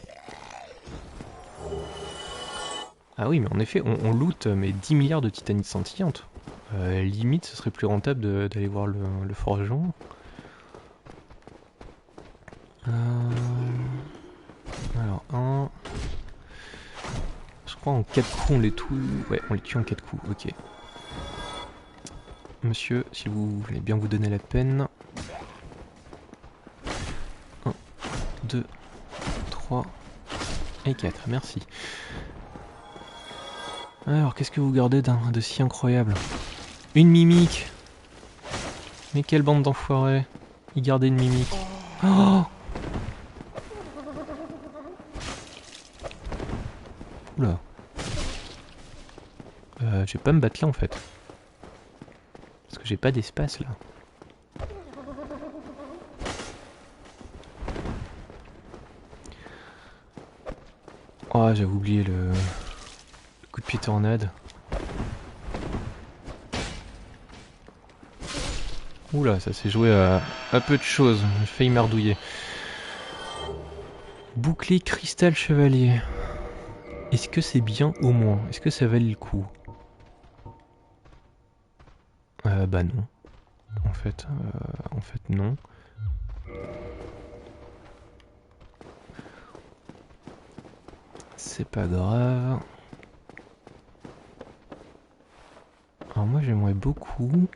Ah oui mais en effet on loot mais 10 milliards de titanite scintillante. Limite ce serait plus rentable d'aller voir le forgeron. Alors un... Je crois en 4 coups on les tue. Ouais on les tue en 4 coups, ok. Monsieur, si vous voulez bien vous donner la peine. 1, 2, 3 et 4, merci. Alors, qu'est-ce que vous gardez de si incroyable? Une mimique. Mais quelle bande d'enfoirés. Ils gardaient une mimique. Oh, oula. Je vais pas me battre là en fait. Parce que j'ai pas d'espace là. Oh, j'avais oublié le coup de pied tornade. Oula, ça s'est joué à peu de choses. J'ai failli merdouiller. Bouclier cristal chevalier. Est-ce que c'est bien au moins? Est-ce que ça valait le coup? Bah non. En fait non. C'est pas grave. Alors moi j'aimerais beaucoup.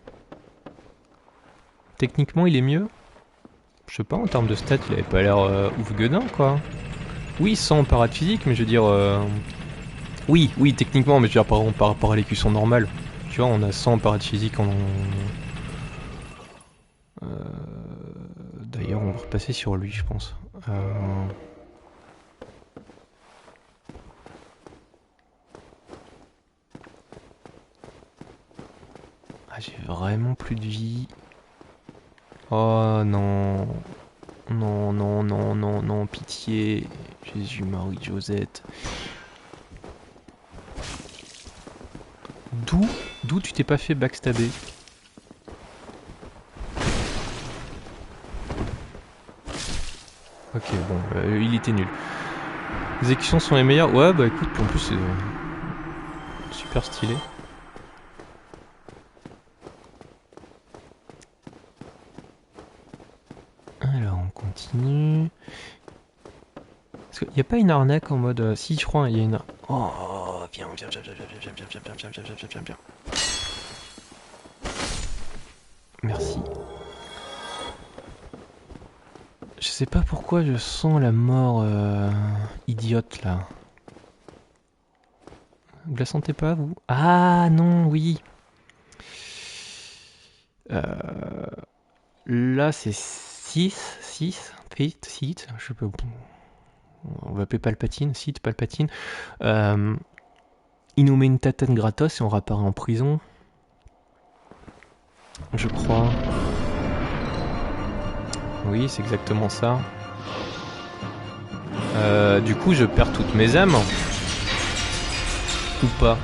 Techniquement il est mieux. Je sais pas, en termes de stats il avait pas l'air ouf gueudin quoi. Oui 100 en parade physique mais je veux dire... Oui techniquement mais je veux dire par rapport à l'écusson normale. Tu vois on a 100 en parade physique en... D'ailleurs on va repasser sur lui je pense. Ah j'ai vraiment plus de vie. Oh non. Non, pitié. Jésus, Marie, Josette. D'où tu t'es pas fait backstabber? Ok, bon, il était nul. Les exécutions sont les meilleures. Ouais, bah écoute, en plus c'est super stylé. Alors, on continue. Parce qu'il n'y a pas une arnaque en mode... si, je crois, il y a une... Oh, viens. Merci. Je sais pas pourquoi je sens la mort idiote là. Vous la sentez pas vous? Ah non, oui. Là c'est 6, je sais pas. On va appeler Palpatine, Sith, Palpatine. Il nous met une tatane gratos et on repart en prison. Je crois. Oui, c'est exactement ça. Du coup, je perds toutes mes âmes. Ou pas.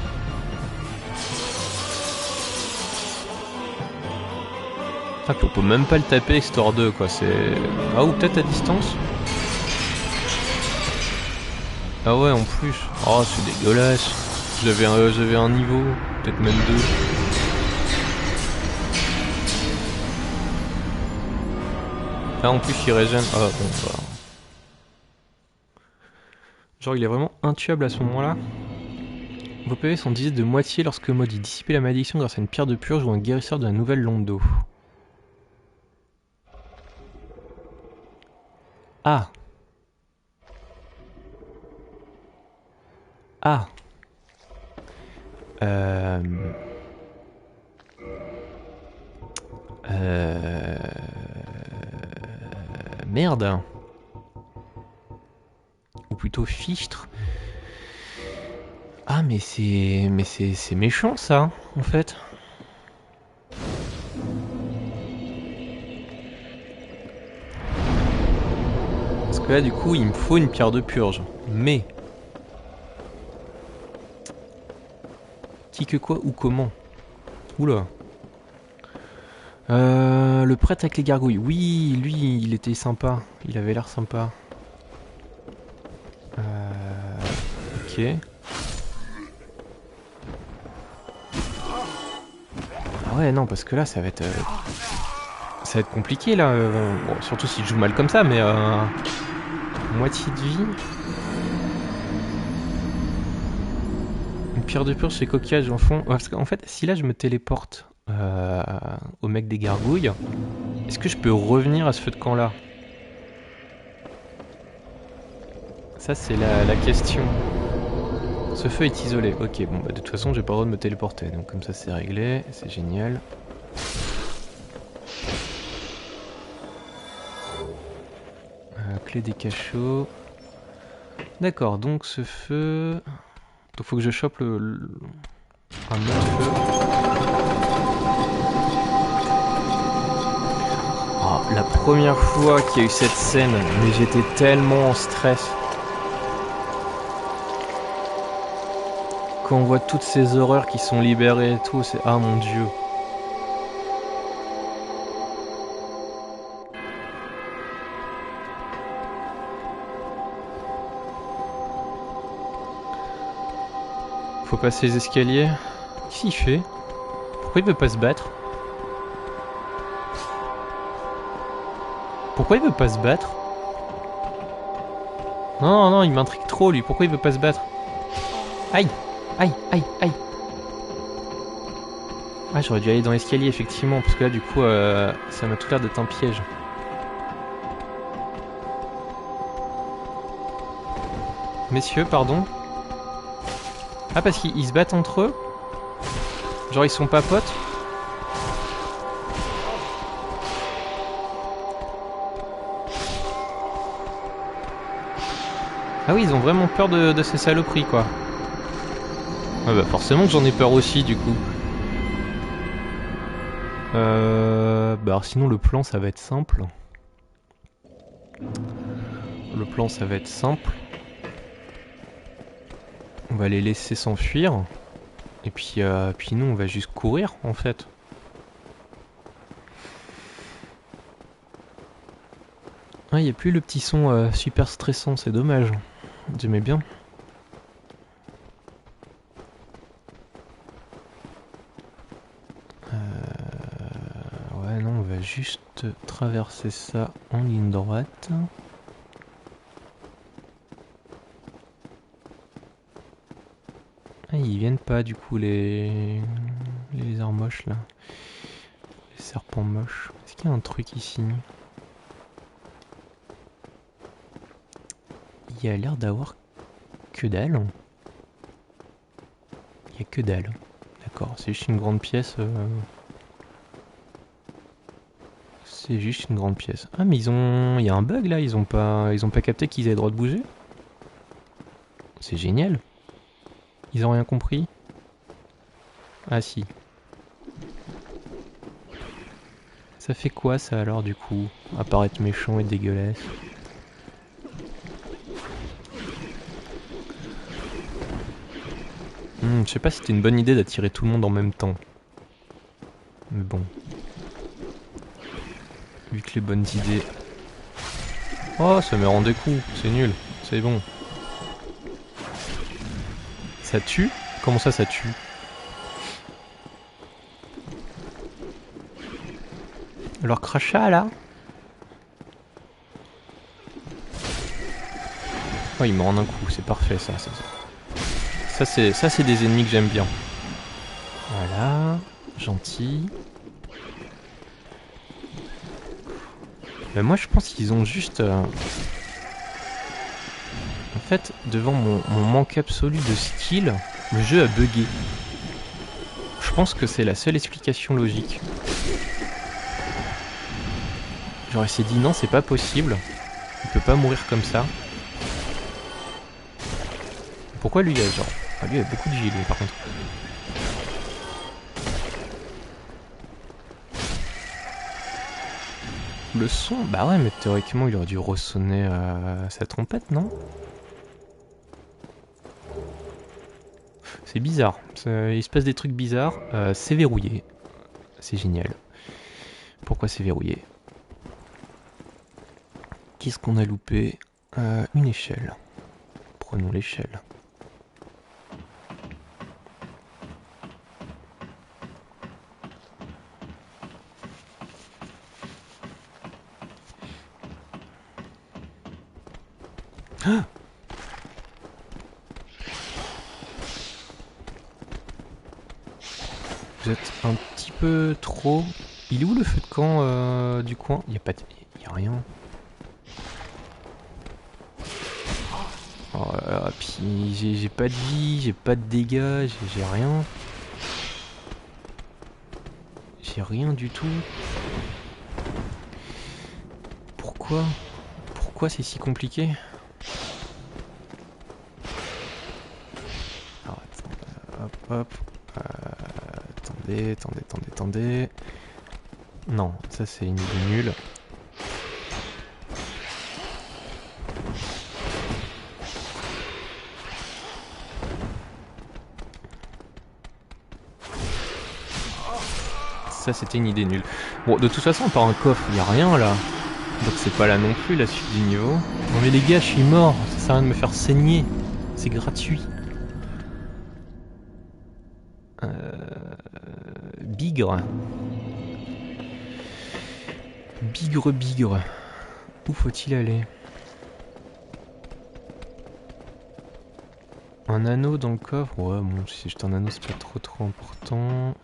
Ah, puis on peut même pas le taper histoire 2 quoi, c'est... Ah, ou peut-être à distance. Ah ouais, en plus. Oh, c'est dégueulasse. J'avais un niveau, peut-être même 2. Ah, en plus, il régène. Ah, bon, bah... Genre, il est vraiment intuable à ce moment-là. Vos PV sont divisés de moitié lorsque le mode dit dissiper la malédiction grâce à une pierre de purge ou un guérisseur de la nouvelle Londo. Ah. Ah. Merde. Ou plutôt fichtre. Ah mais c'est méchant ça, en fait. Parce que là du coup il me faut une pierre de purge. Mais qui que quoi ou comment? Oula. Le prêtre avec les gargouilles. Oui, lui, il était sympa. Il avait l'air sympa. Ok. Ah ouais, non, parce que là, ça va être compliqué, là. Bon, surtout si je joue mal comme ça, mais... moitié de vie. Une pierre de purge chez coquillage en fond. Ouais, parce qu'en fait, si là, je me téléporte au mec des gargouilles, est-ce que je peux revenir à ce feu de camp-là? Ça, c'est la question. Ce feu est isolé. Ok, bon, bah, de toute façon, j'ai pas le droit de me téléporter. Donc, comme ça, c'est réglé. C'est génial. Clé des cachots. D'accord, donc ce feu... Donc, faut que je chope un autre feu. Oh, la première fois qu'il y a eu cette scène, mais j'étais tellement en stress. Quand on voit toutes ces horreurs qui sont libérées et tout, c'est... Ah mon dieu. Faut passer les escaliers. Qu'est-ce qu'il fait? Pourquoi il veut pas se battre? Pourquoi il veut pas se battre? Non, non, il m'intrigue trop lui. Pourquoi il veut pas se battre? Aïe! Aïe, aïe, aïe! Ah, j'aurais dû aller dans l'escalier, effectivement, parce que là, du coup, ça m'a tout l'air d'être un piège. Messieurs, pardon. Ah, parce qu'ils se battent entre eux? Genre, ils sont pas potes? Ah oui, ils ont vraiment peur de ces saloperies, quoi. Ouais, bah forcément que j'en ai peur aussi, du coup. Bah alors sinon le plan ça va être simple. Le plan ça va être simple. On va les laisser s'enfuir. Et puis, nous on va juste courir en fait. Ah, il n'y a plus le petit son super stressant, c'est dommage. J'aimais bien. Ouais, non, on va juste traverser ça en ligne droite. Ah, ils viennent pas du coup les lézards moches là. Les serpents moches. Est-ce qu'il y a un truc ici? Il y a l'air d'avoir que dalle. Il y a que dalle. D'accord, c'est juste une grande pièce. C'est juste une grande pièce. Ah mais il y a un bug là, ils ont pas capté qu'ils avaient le droit de bouger. C'est génial. Ils ont rien compris. Ah si. Ça fait quoi ça alors du coup? Apparaître méchant et dégueulasse. Je sais pas si c'était une bonne idée d'attirer tout le monde en même temps. Mais bon. Vu que les bonnes idées... Oh, ça me rend des coups, c'est nul, c'est bon. Ça tue? Comment ça, ça tue? Leur crachat, là? Oh, il me rend un coup, c'est parfait, ça. Ça, c'est des ennemis que j'aime bien. Voilà, gentil. Mais moi, je pense qu'ils ont juste... En fait, devant mon manque absolu de skill, le jeu a bugué. Je pense que c'est la seule explication logique. Genre, il s'est dit non, c'est pas possible. Il peut pas mourir comme ça. Pourquoi lui, il a genre... Ah, lui, il a beaucoup de gilet, par contre. Le son... Bah ouais, mais théoriquement, il aurait dû ressonner sa trompette, non? C'est bizarre. Il se passe des trucs bizarres. C'est verrouillé. C'est génial. Pourquoi c'est verrouillé? Qu'est-ce qu'on a loupé? Une échelle. Prenons l'échelle. Ah! Vous êtes un petit peu trop... Il est où le feu de camp du coin? Il y a pas de... Y a rien. Oh là là, puis j'ai pas de vie, j'ai pas de dégâts, j'ai rien. J'ai rien du tout. Pourquoi? Pourquoi c'est si compliqué? Alors, attends, hop hop. Attendez. Non, ça c'est une idée nulle. Ça c'était une idée nulle. Bon, de toute façon, par un coffre, il n'y a rien là. Donc c'est pas là non plus la suite du niveau. Non mais les gars, je suis mort. Ça sert à rien de me faire saigner. C'est gratuit. Bigre. Bigre. Où faut-il aller? Un anneau dans le coffre? Ouais, bon, si c'est juste un anneau, c'est pas trop important.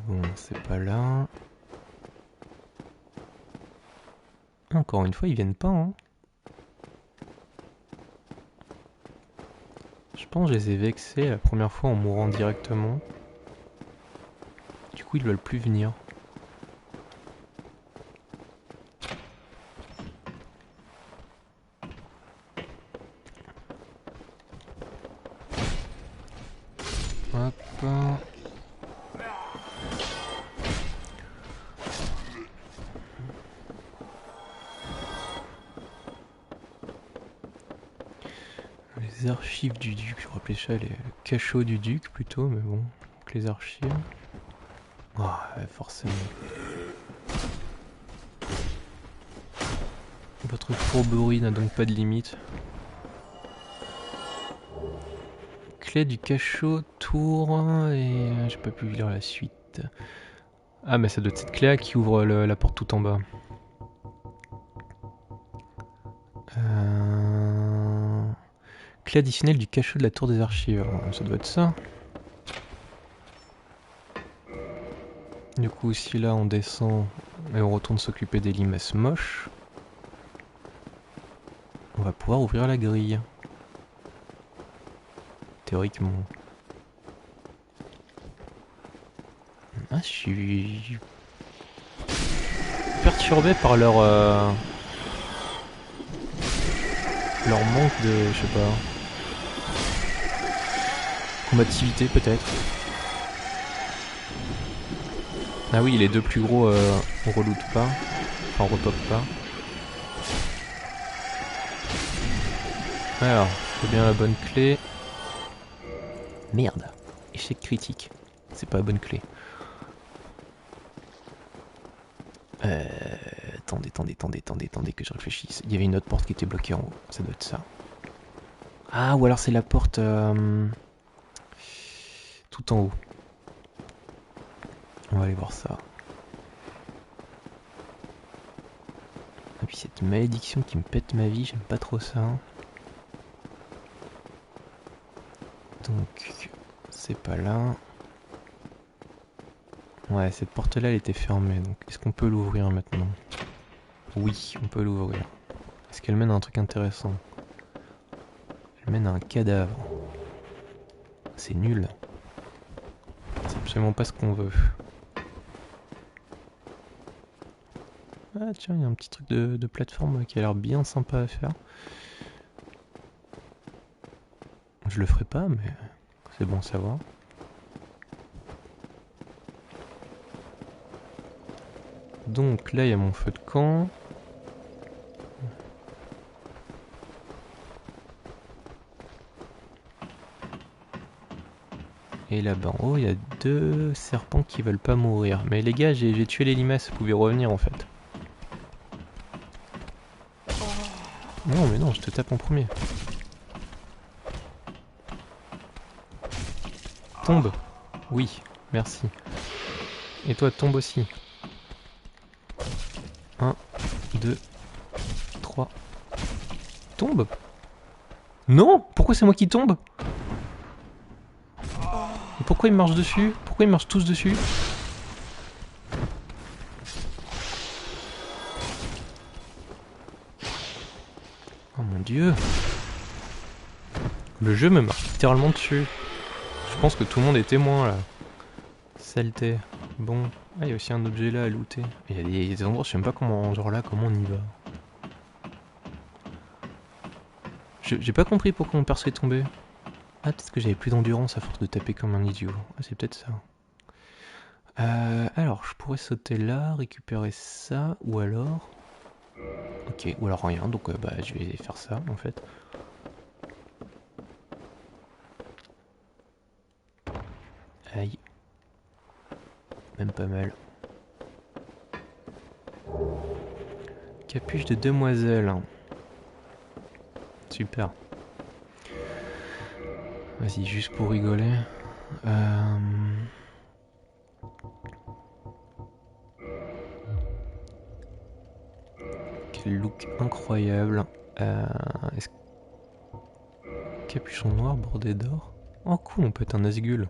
Bon, c'est pas là. Encore une fois, ils viennent pas, hein. Je pense que je les ai vexés la première fois en mourant directement. Du coup, ils veulent plus venir. Hop. Les archives du duc, je rappelais ça, le cachot du duc plutôt, mais bon, donc les archives. Ah, ouais, forcément. Votre fourberie n'a donc pas de limite. Clé du cachot, tour, et j'ai pas pu lire la suite. Ah, mais ça doit être cette clé-là qui ouvre la porte tout en bas. Clé additionnelle du cachot de la tour des archives. Alors, ça doit être ça. Du coup, si là on descend et on retourne s'occuper des limaces moches, on va pouvoir ouvrir la grille. Théoriquement. Ah, je suis perturbé par leur manque de, je sais pas, combativité peut-être. Ah oui, les deux plus gros on reloot pas, enfin on repop pas. Alors, faut bien la bonne clé. Merde, échec critique. C'est pas la bonne clé. Attendez que je réfléchisse. Il y avait une autre porte qui était bloquée en haut, ça doit être ça. Ah, ou alors c'est la porte tout en haut. On va aller voir ça. Et puis cette malédiction qui me pète ma vie, j'aime pas trop ça. Donc, c'est pas là. Ouais, cette porte-là, elle était fermée. Donc, est-ce qu'on peut l'ouvrir maintenant? Oui, on peut l'ouvrir. Est-ce qu'elle mène à un truc intéressant? Elle mène à un cadavre. C'est nul. C'est absolument pas ce qu'on veut. Ah tiens, il y a un petit truc de plateforme qui a l'air bien sympa à faire. Je le ferai pas, mais c'est bon à savoir. Donc là, il y a mon feu de camp. Et là-bas en haut, il y a 2 serpents qui veulent pas mourir. Mais les gars, j'ai tué les limaces, vous pouvez revenir en fait. Non mais non, je te tape en premier. Tombe. Oui, merci. Et toi, tombe aussi. 1, 2, 3. Tombe. Non! Pourquoi c'est moi qui tombe? Et pourquoi ils marchent dessus? Pourquoi ils marchent tous dessus? Oh mon dieu! Le jeu me marche littéralement dessus. Je pense que tout le monde est témoin là. Saleté. Bon. Ah, il y a aussi un objet là à looter. Il y a des endroits, je sais même pas comment, genre là, comment on y va. J'ai pas compris pourquoi mon perso est tombé. Ah, peut-être que j'avais plus d'endurance à force de taper comme un idiot. Ah, c'est peut-être ça. Alors, je pourrais sauter là, récupérer ça, ou alors... Ok, ou alors rien, donc bah je vais faire ça en fait. Aïe. Même pas mal. Capuche de demoiselle. Super. Vas-y, juste pour rigoler. Quel look incroyable. Capuchon noir bordé d'or. Oh cool, on peut être un Nazgûl.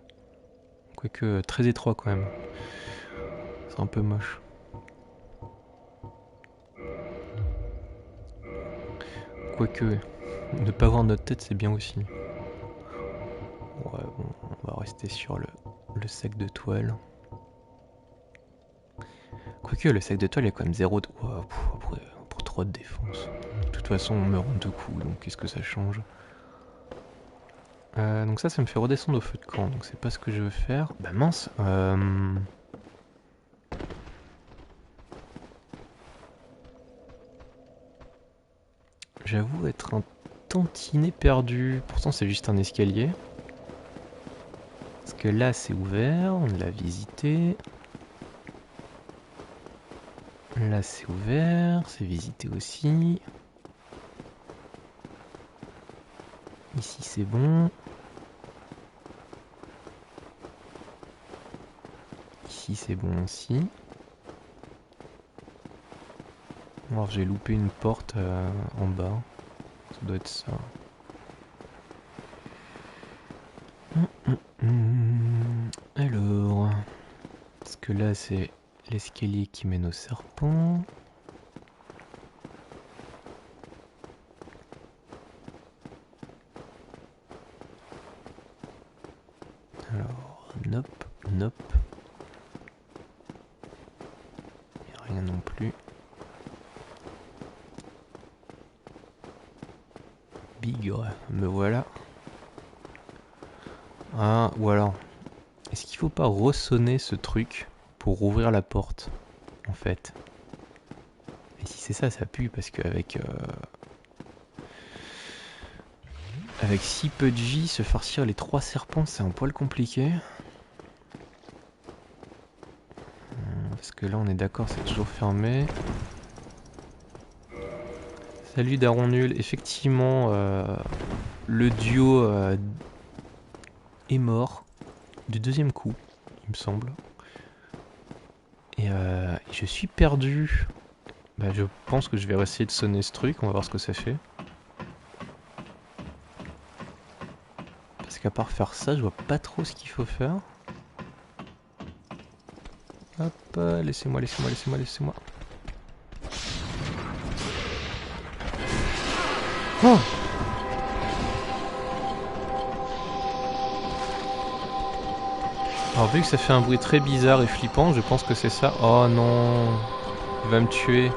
Quoique très étroit quand même. C'est un peu moche. Quoique, ne pas voir notre tête c'est bien aussi. Ouais, bon, on va rester sur le sac de toile. Quoique, le sac de toile est quand même 0 de... Wow, pour 3 de défense. De toute façon, on meurt en 2 coups, donc qu'est-ce que ça change? Donc ça me fait redescendre au feu de camp, donc c'est pas ce que je veux faire. Bah mince, j'avoue être un tantinet perdu. Pourtant c'est juste un escalier. Parce que là c'est ouvert, on l'a visité. Là c'est ouvert, c'est visité aussi. Ici c'est bon. Ici c'est bon aussi. Alors j'ai loupé une porte en bas. Ça doit être ça. Alors... Parce que là c'est l'escalier qui mène au serpent. Alors, nope, nope. Il n'y a rien non plus. Bigre, me voilà. Ah, ou alors, est-ce qu'il faut pas ressonner ce truc pour ouvrir la porte, en fait? Et si c'est ça, ça pue, parce qu'avec... Avec si peu de J, se farcir les 3 serpents, c'est un poil compliqué. Parce que là, on est d'accord, c'est toujours fermé. Salut Daron Nul. Effectivement, le duo est mort du 2e coup, il me semble. Et je suis perdu. Bah, je pense que je vais essayer de sonner ce truc, on va voir ce que ça fait. Parce qu'à part faire ça, je vois pas trop ce qu'il faut faire. Hop, laissez-moi. Oh! Alors vu que ça fait un bruit très bizarre et flippant, je pense que c'est ça. Oh non! Il va me tuer.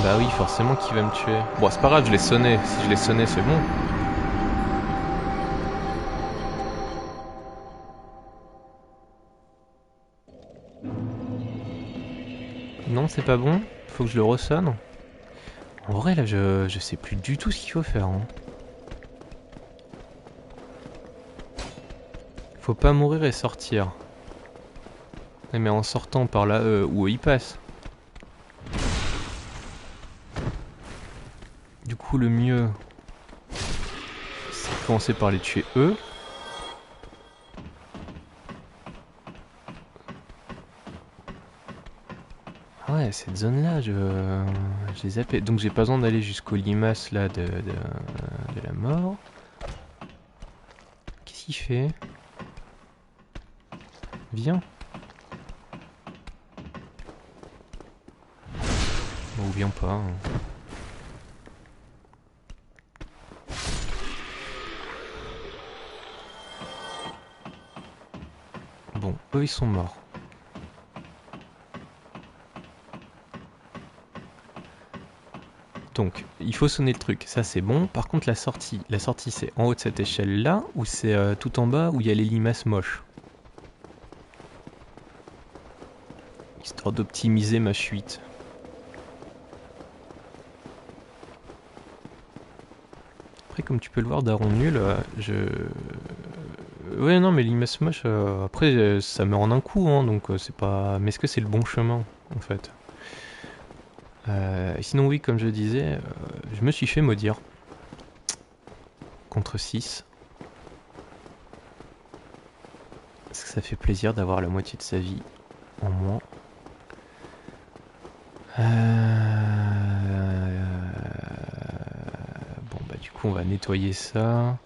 Bah oui, forcément qu'il va me tuer. Bon, c'est pas grave, je l'ai sonné. Si je l'ai sonné, c'est bon. Non, c'est pas bon. Faut que je le ressonne. En vrai, là, je sais plus du tout ce qu'il faut faire. Hein. Faut pas mourir et sortir. Mais en sortant par là où il passe. Du coup le mieux c'est de commencer par les tuer eux. Ouais, cette zone là je les zappé. Donc j'ai pas besoin d'aller jusqu'au limace là de la mort. Qu'est-ce qu'il fait? Viens. Bon, ou viens pas. Hein. Bon, eux ils sont morts. Donc, il faut sonner le truc, ça c'est bon. Par contre la sortie c'est en haut de cette échelle là, ou c'est tout en bas où il y a les limaces moches. Histoire d'optimiser ma fuite. Après comme tu peux le voir daron nul, ouais non mais limaces moches, après ça meurt en un coup, hein, donc c'est pas... Mais est-ce que c'est le bon chemin en fait? Sinon oui, comme je disais, je me suis fait maudire. Contre 6. Parce que ça fait plaisir d'avoir la moitié de sa vie en moins. Bon bah du coup on va nettoyer ça.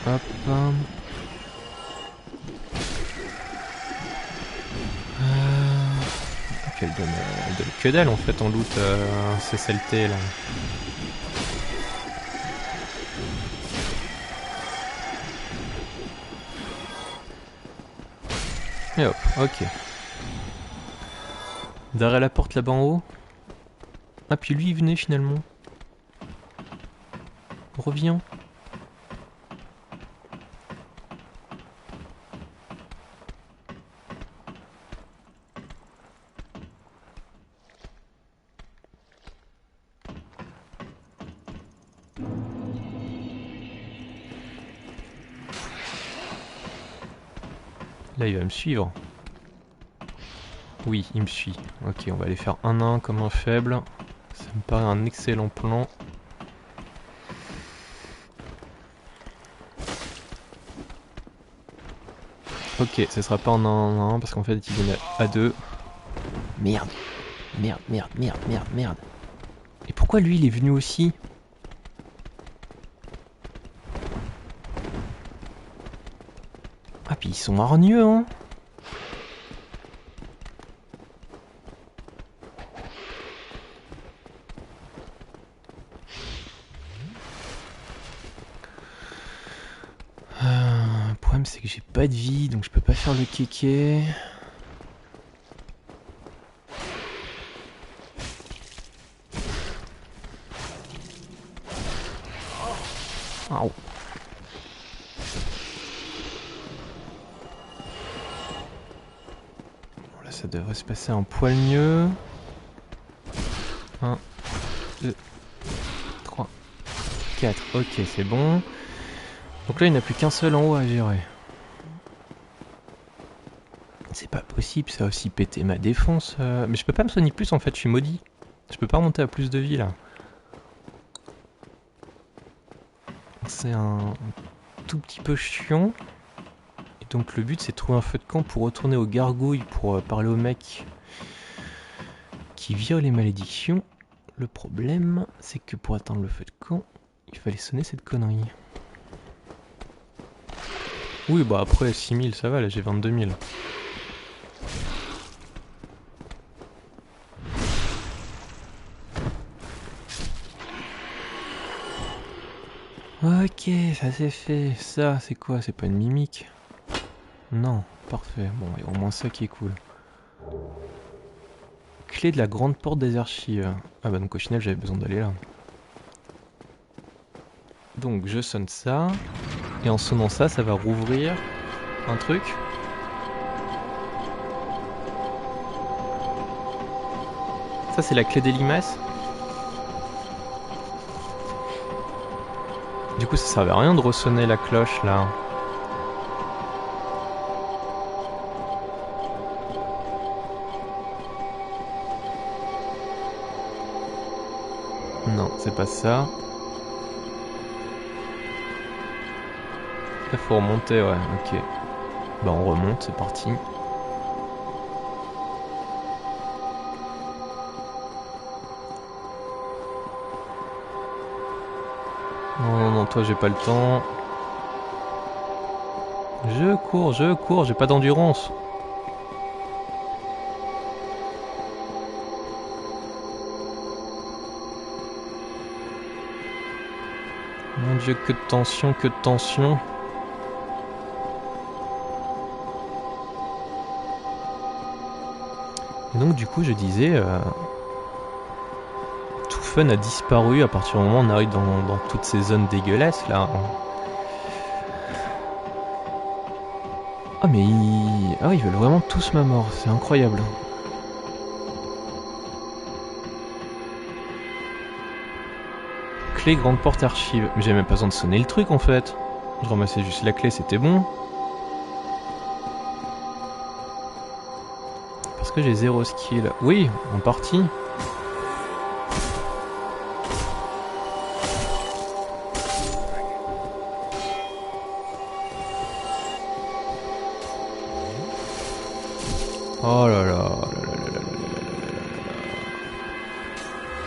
Hop. Elle donne que dalle en fait en loot, ces saletés là. Et hop, ok. Derrière la porte là-bas en haut. Ah puis lui il venait finalement. Reviens. Là il va me suivre. Oui, il me suit. Ok, on va aller faire 1-1 comme un faible. Ça me paraît un excellent plan. Ok, ce sera pas en 1-1 parce qu'en fait il vient à 2. Merde. Merde, merde, merde, merde, merde. Et pourquoi lui il est venu aussi? Ah puis ils sont hargneux hein. Le problème c'est que j'ai pas de vie donc je peux pas faire le kéké. Oh. Bon, là ça devrait se passer un poil mieux. 1, 2, 3, 4. Ok, c'est bon. Donc là il n'y en a plus qu'un seul en haut à gérer. C'est pas possible, ça a aussi pété ma défense. Mais je peux pas me soigner plus en fait, je suis maudit. Je peux pas remonter à plus de vie là. C'est un tout petit peu chiant. Et donc le but c'est de trouver un feu de camp pour retourner aux gargouilles pour parler au mec qui vire les malédictions. Le problème c'est que pour atteindre le feu de camp, il fallait sonner cette connerie. Oui bah après 6000 ça va, là j'ai 22 000. Ok, ça c'est fait. Ça, c'est quoi? C'est pas une mimique? Non, parfait. Bon, il y a au moins ça qui est cool. Clé de la grande porte des archives. Ah bah donc au final j'avais besoin d'aller là. Donc je sonne ça. Et en sonnant ça, ça va rouvrir un truc. Ça c'est la clé des limaces. Du coup ça servait à rien de ressonner la cloche là. Non, c'est pas ça. Il faut remonter, ouais, ok. Bah on remonte, c'est parti. Non, non, non, toi j'ai pas le temps. Je cours, j'ai pas d'endurance. Mon Dieu, que de tension, que de tension. Et donc du coup je disais, tout fun a disparu à partir du moment où on arrive dans toutes ces zones dégueulasses là. Ah mais ils veulent vraiment tous ma mort, c'est incroyable. Clé grande porte archive. Mais j'avais même pas besoin de sonner le truc en fait. Je ramassais juste la clé, c'était bon. Parce que j'ai 0 skill. Oui, en partie. Oh là là, là là là là là là là.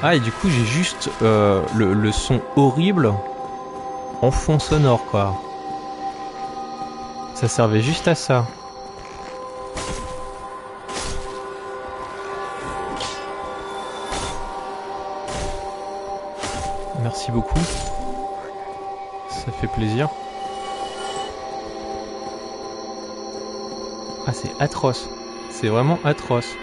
Ah et du coup j'ai juste le son horrible en fond sonore quoi. Ça servait juste à ça. Merci beaucoup. Ça fait plaisir. Ah c'est atroce. C'est vraiment atroce.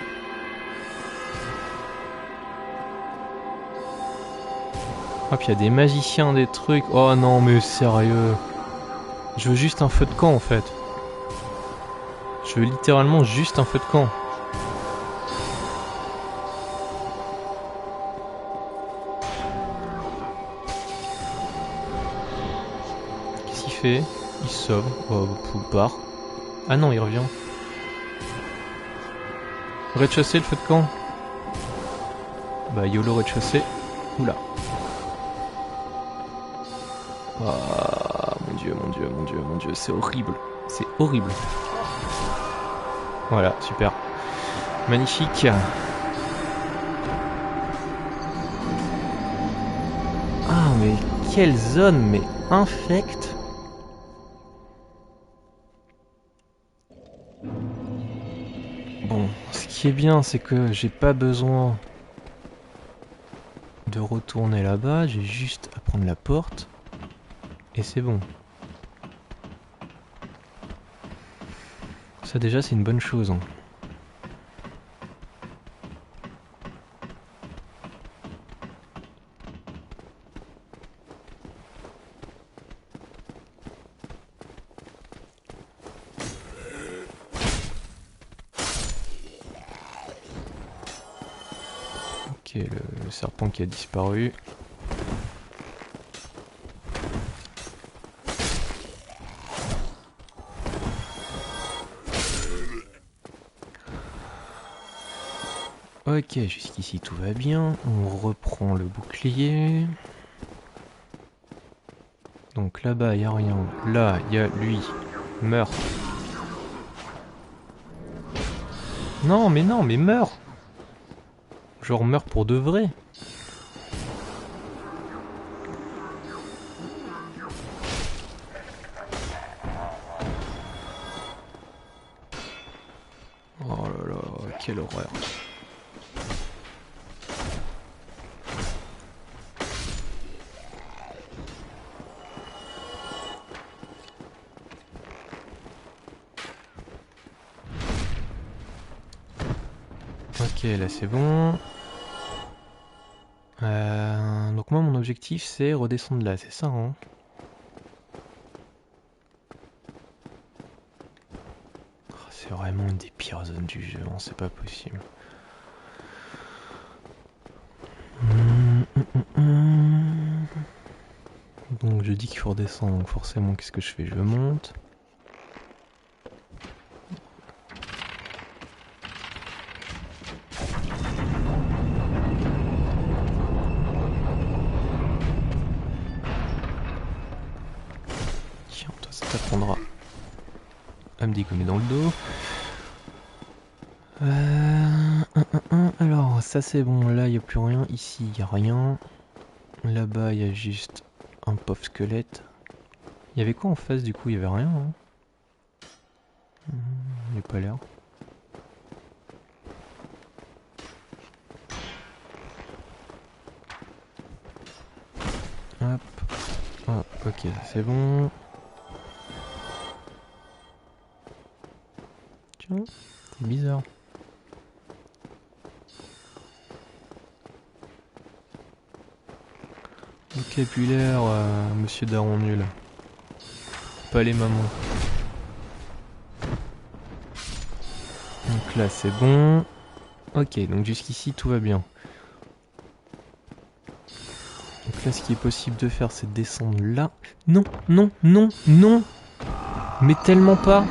Ah puis il y a des magiciens, des trucs. Oh non mais sérieux. Je veux juste un feu de camp en fait. Je veux littéralement juste un feu de camp. Qu'est-ce qu'il fait? Il sauve. Oh, il part. Ah non, il revient. Rez-de-chaussée, le feu de camp. Bah YOLO rez-de-chaussée. Oula. Ah, mon dieu, mon dieu, mon dieu, mon dieu, c'est horrible. C'est horrible. Voilà, super. Magnifique. Ah, mais quelle zone, mais infecte. Bon, ce qui est bien, c'est que j'ai pas besoin de retourner là-bas, j'ai juste à prendre la porte et c'est bon. Ça déjà c'est une bonne chose. Hein. Ok, le serpent qui a disparu. Ok, jusqu'ici tout va bien. On reprend le bouclier. Donc là-bas, il n'y a rien. Là, il y a lui. Meurt. Non, mais meurs. Genre meurs pour de vrai. Oh là là, quelle horreur. Ok, là c'est bon. Donc moi mon objectif c'est redescendre là, c'est ça hein. Oh, c'est vraiment une des pires zones du jeu, hein, c'est pas possible. Donc je dis qu'il faut redescendre, donc forcément qu'est-ce que je fais? Je monte. Tiens, toi ça t'apprendra à me dégommer dans le dos. Alors ça c'est bon, là il n'y a plus rien, ici il n'y a rien. Là-bas il y a juste un pauvre squelette. Il y avait quoi en face du coup? Il y avait rien, hein. Il n'y a pas l'air. Hop. Ah, ok, c'est bon. Tiens, c'est bizarre. Vocabulaire, monsieur Daron nul. Pas les mamans. Donc là c'est bon. Ok, donc jusqu'ici tout va bien. Donc là ce qui est possible de faire c'est de descendre là. Non, non, non, non. Mais tellement pas.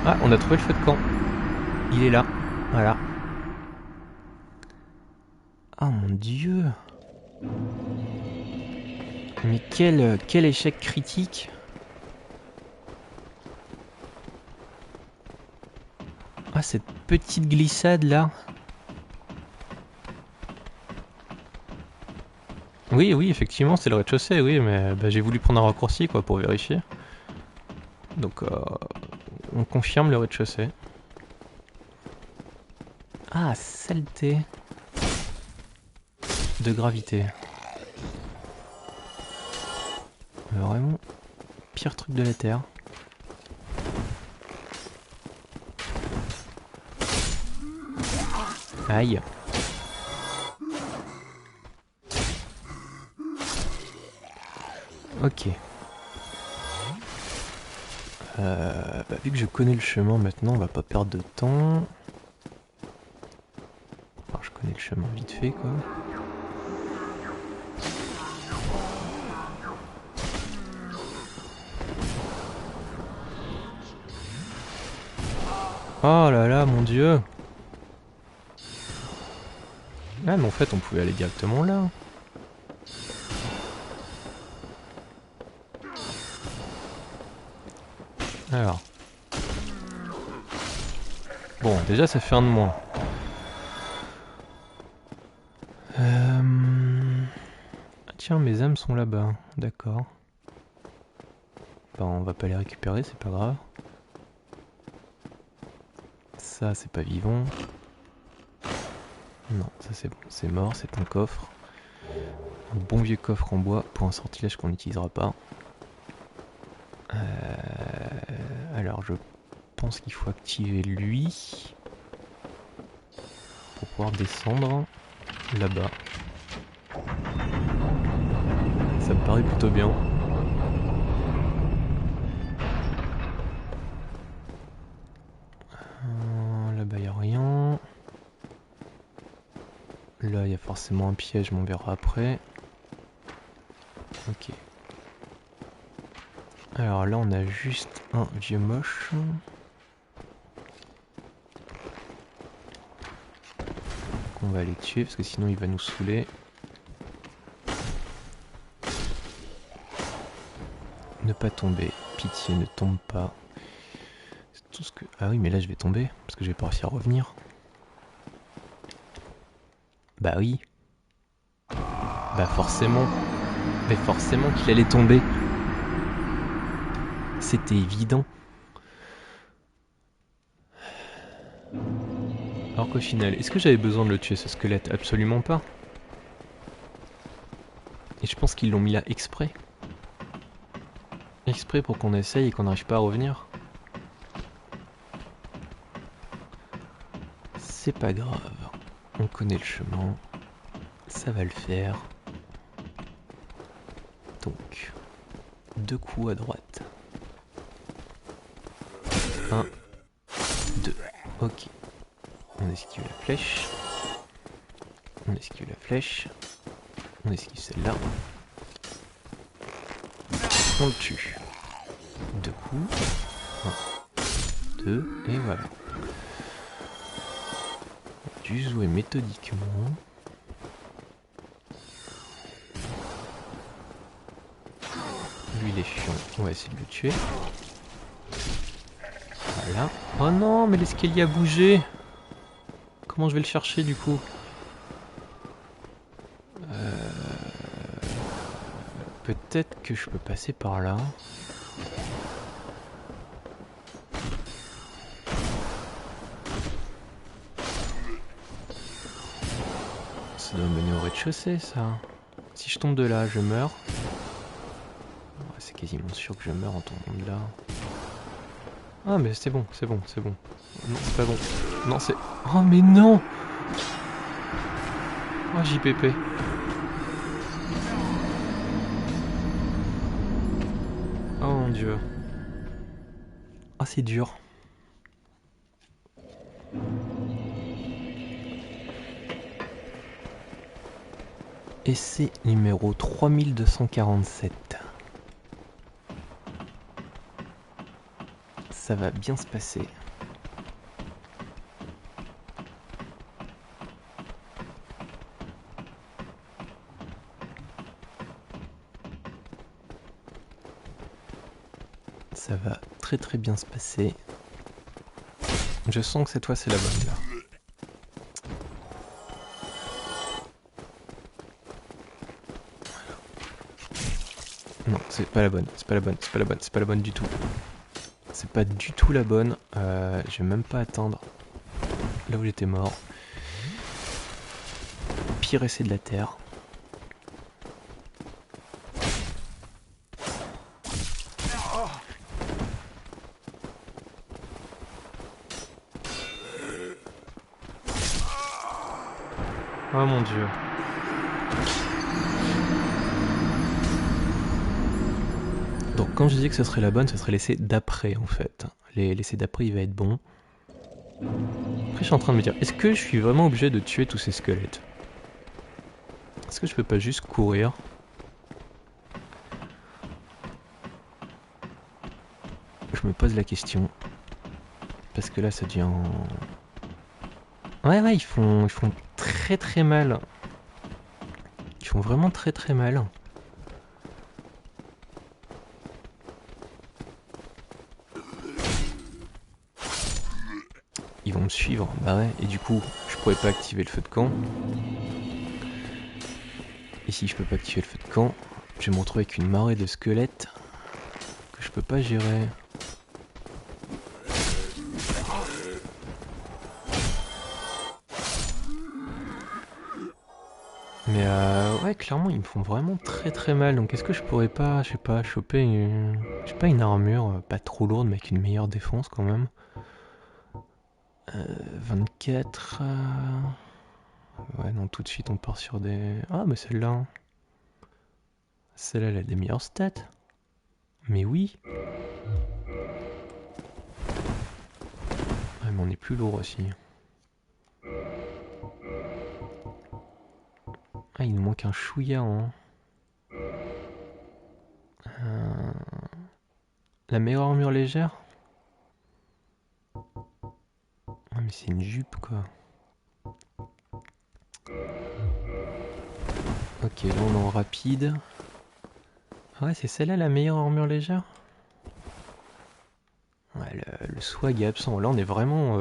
Ah, on a trouvé le feu de camp. Il est là. Voilà. Ah mon dieu. Mais quel échec critique. Ah, cette petite glissade là. Oui, oui, effectivement, c'est le rez-de-chaussée, oui, mais bah, j'ai voulu prendre un raccourci quoi pour vérifier. Donc, on confirme le rez-de-chaussée. Ah, saleté de gravité. Vraiment, pire truc de la Terre. Aïe. Ok. Bah, vu que je connais le chemin maintenant, on va pas perdre de temps. Alors, je connais le chemin vite fait, quoi. Oh là là, mon dieu. Ah, mais en fait, on pouvait aller directement là. Alors. Bon, déjà, ça fait un de moins. Ah, tiens, mes âmes sont là-bas. D'accord. Bah, on va pas les récupérer, c'est pas grave. Ça, c'est pas vivant. Non, ça c'est bon, c'est mort, c'est un coffre. Un bon vieux coffre en bois pour un sortilège qu'on n'utilisera pas. Alors je pense qu'il faut activer lui pour pouvoir descendre là-bas. Ça me paraît plutôt bien. Là-bas il n'y a rien. Là il y a forcément un piège, mais on verra après. Ok. Alors là on a juste un vieux moche. On va aller tuer parce que sinon il va nous saouler. Ne pas tomber. Pitié, ne tombe pas. C'est tout ce que... Ah oui, mais là je vais tomber parce que je vais pas réussir à revenir. Bah oui. Bah forcément. Mais forcément qu'il allait tomber. C'était évident. Alors qu'au final, est-ce que j'avais besoin de le tuer ce squelette? Absolument pas. Et je pense qu'ils l'ont mis là exprès. Exprès pour qu'on essaye et qu'on n'arrive pas à revenir. C'est pas grave. On connaît le chemin. Ça va le faire. Donc, 2 coups à droite. 1, 2. Ok. On esquive la flèche. On esquive la flèche. On esquive celle-là. On le tue. 2 coups. 1, 2, et voilà. On a dû jouer méthodiquement. Lui il est chiant, on va essayer de le tuer. Voilà. Oh non, mais l'escalier a bougé. Comment je vais le chercher du coup? Peut-être que je peux passer par là. Ça doit mener au rez-de-chaussée ça. Si je tombe de là, je meurs. C'est quasiment sûr que je meurs en tombant de là. Ah mais c'est bon, c'est bon, c'est bon. Non, c'est pas bon. Non, c'est... Oh mais non! Oh JPP. Oh mon dieu. Ah c'est dur. Essai numéro 3247. Ça va bien se passer. Ça va très très bien se passer. Je sens que cette fois c'est la bonne là. Non, c'est pas la bonne, c'est pas la bonne, c'est pas la bonne, c'est pas la bonne du tout. C'est pas du tout la bonne. Je vais même pas attendre là où j'étais mort. Pire essai de la Terre. Oh mon dieu. Donc quand je disais que ce serait la bonne, ce serait l'essai d'après en fait. L'essai d'après il va être bon. Après je suis en train de me dire, est-ce que je suis vraiment obligé de tuer tous ces squelettes? Est-ce que je peux pas juste courir? Je me pose la question. Parce que là ça devient... Ouais ils font très très mal. Ils font vraiment très très mal. Ils vont me suivre, bah ouais, et du coup, je pourrais pas activer le feu de camp. Et si je peux pas activer le feu de camp, je vais me retrouver avec une marée de squelettes que je peux pas gérer. Mais ouais, clairement, ils me font vraiment très très mal. Donc est-ce que je pourrais pas, je sais pas, choper une armure pas trop lourde, mais avec une meilleure défense quand même. 24... Ouais, non, tout de suite on part sur des... Ah, mais celle-là... Celle-là, elle a des meilleures stats. Mais oui. Ouais, mais on est plus lourd aussi. Ah, il nous manque un chouïa, hein. La meilleure armure légère? Ah, mais c'est une jupe, quoi. Ok, là on est en rapide. Ah ouais, c'est celle-là la meilleure armure légère? Ouais, le swag est absent. Là on est vraiment...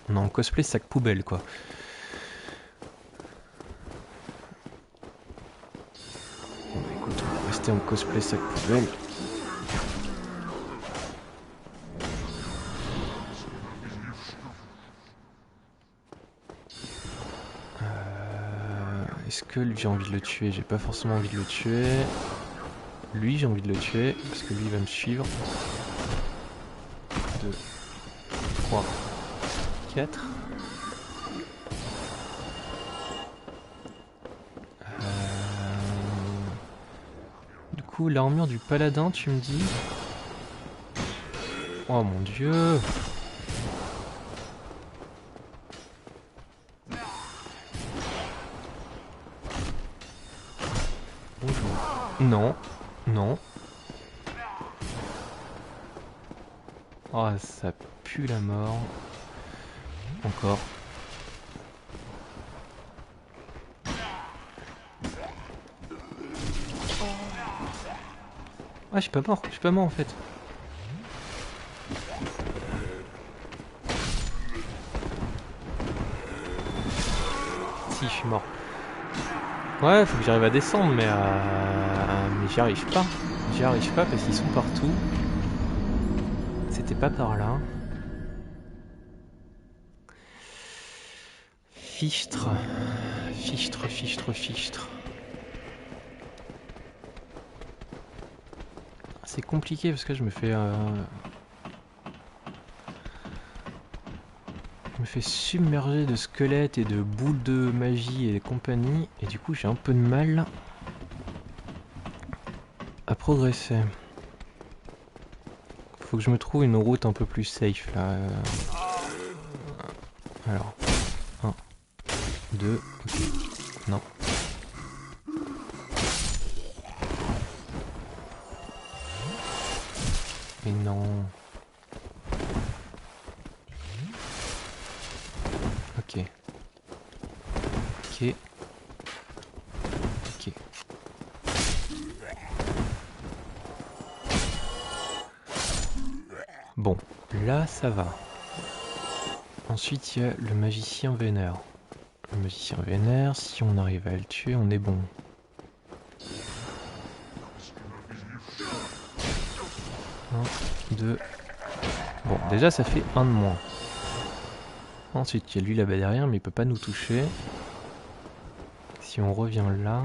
on est en cosplay sac poubelle, quoi. Bon bah écoute, on va rester en cosplay sac poubelle. Est-ce que j'ai envie de le tuer? J'ai pas forcément envie de le tuer. Lui, j'ai envie de le tuer, parce que lui, il va me suivre. 2, 3, 4. Du coup, l'armure du paladin, tu me dis? Oh mon dieu! bonjour. Non, non. Oh, ça pue la mort. Encore. Ah, je suis pas mort en fait. Si, je suis mort. Ouais, faut que j'arrive à descendre, mais j'y arrive pas. J'y arrive pas parce qu'ils sont partout. C'était pas par là. Fichtre. Fichtre, fichtre, fichtre. C'est compliqué parce que je me fais submerger de squelettes et de boules de magie et compagnie, et du coup j'ai un peu de mal à progresser. Faut que je me trouve une route un peu plus safe là. Alors, 1, 2, non. Mais non. Ok. Ok. Ok. Bon, là ça va. Ensuite il y a le magicien vénère. Le magicien vénère, si on arrive à le tuer, on est bon. Un, deux. Bon, déjà ça fait un de moins. Ensuite il y a lui là-bas derrière, mais il peut pas nous toucher. Si on revient là...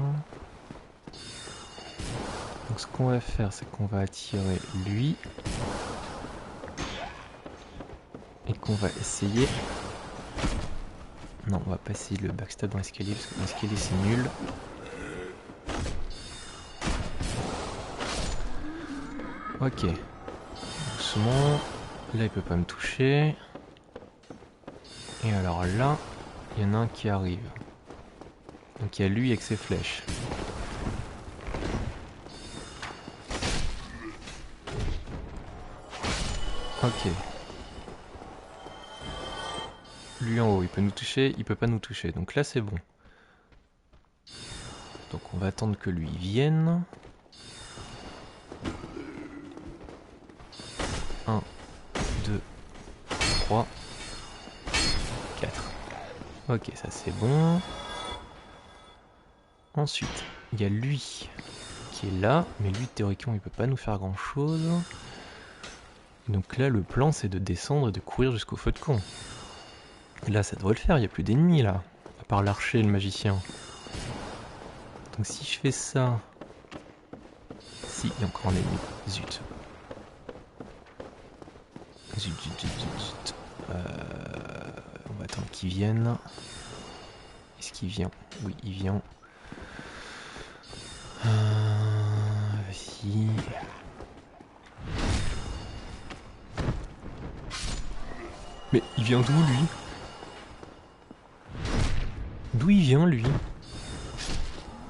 Donc ce qu'on va faire, c'est qu'on va attirer lui. Et qu'on va essayer... Non, on va pas essayer le backstab dans l'escalier, parce que l'escalier c'est nul. Ok. Doucement. Là il peut pas me toucher. Et alors là, il y en a un qui arrive. Donc il y a lui avec ses flèches. Ok. Lui en haut, il peut nous toucher, il peut pas nous toucher. Donc là c'est bon. Donc on va attendre que lui vienne. 1, 2, 3, 4. Ok, ça c'est bon. Ensuite, il y a lui qui est là, mais lui théoriquement il peut pas nous faire grand chose. Donc là le plan c'est de descendre et de courir jusqu'au feu de camp. Là ça devrait le faire, il n'y a plus d'ennemis là, à part l'archer et le magicien. Donc si je fais ça... Si, il y a encore un ennemi. Zut. Zut, zut, zut, zut, zut. On va attendre qu'il vienne. Est-ce qu'il vient? Oui, il vient. Vas-y. Mais il vient d'où lui? D'où il vient lui?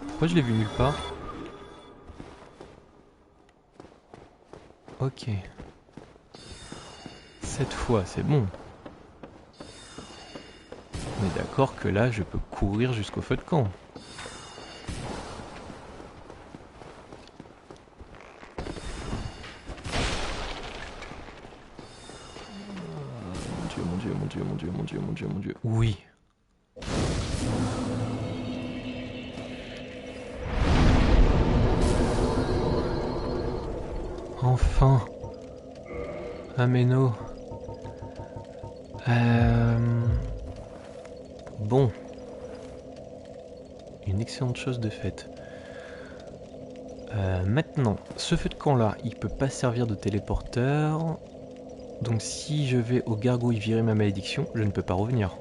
Pourquoi je l'ai vu nulle part? Ok. Cette fois c'est bon. On est d'accord que là je peux courir jusqu'au feu de camp. Mon Dieu, mon Dieu, mon Dieu, mon Dieu, mon Dieu, mon Dieu. Oui. Enfin. Ameno. Bon. Une excellente chose de faite. Maintenant, ce feu de camp là, il peut pas servir de téléporteur. Donc si je vais au gargouille virer ma malédiction, je ne peux pas revenir.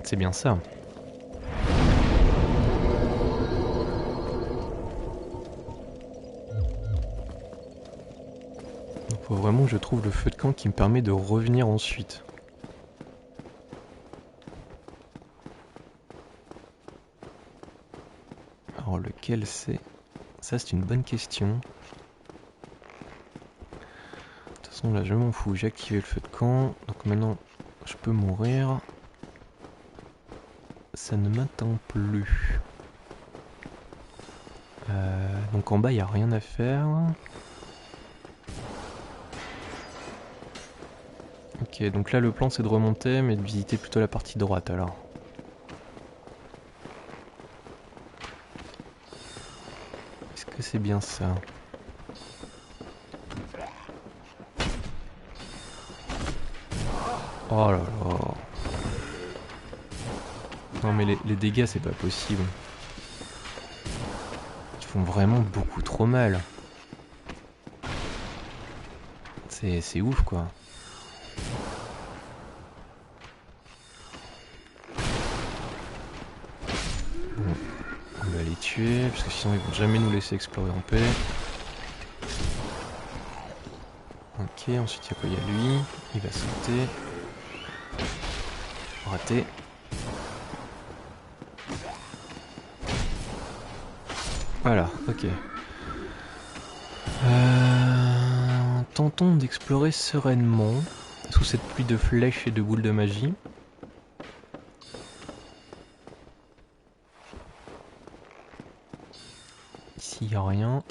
C'est bien ça. Il faut vraiment que je trouve le feu de camp qui me permet de revenir ensuite. Alors Alors lequel c'est? Ça c'est une bonne question. De toute façon là je m'en fous, j'ai activé le feu de camp. Donc maintenant je peux mourir. Ça ne m'attend plus. Donc en bas il n'y a rien à faire. Ok, donc là le plan c'est de remonter mais de visiter plutôt la partie droite alors. Est-ce que c'est bien ça? Oh là là. Non mais les dégâts c'est pas possible. Ils font vraiment beaucoup trop mal. C'est ouf quoi. Bon, on va les tuer parce que sinon ils vont jamais nous laisser explorer en paix. Ok, ensuite il y a quoi? Il y a lui, il va sauter. Raté. Voilà, ok. Tentons d'explorer sereinement, sous cette pluie de flèches et de boules de magie. Ici, il n'y a rien.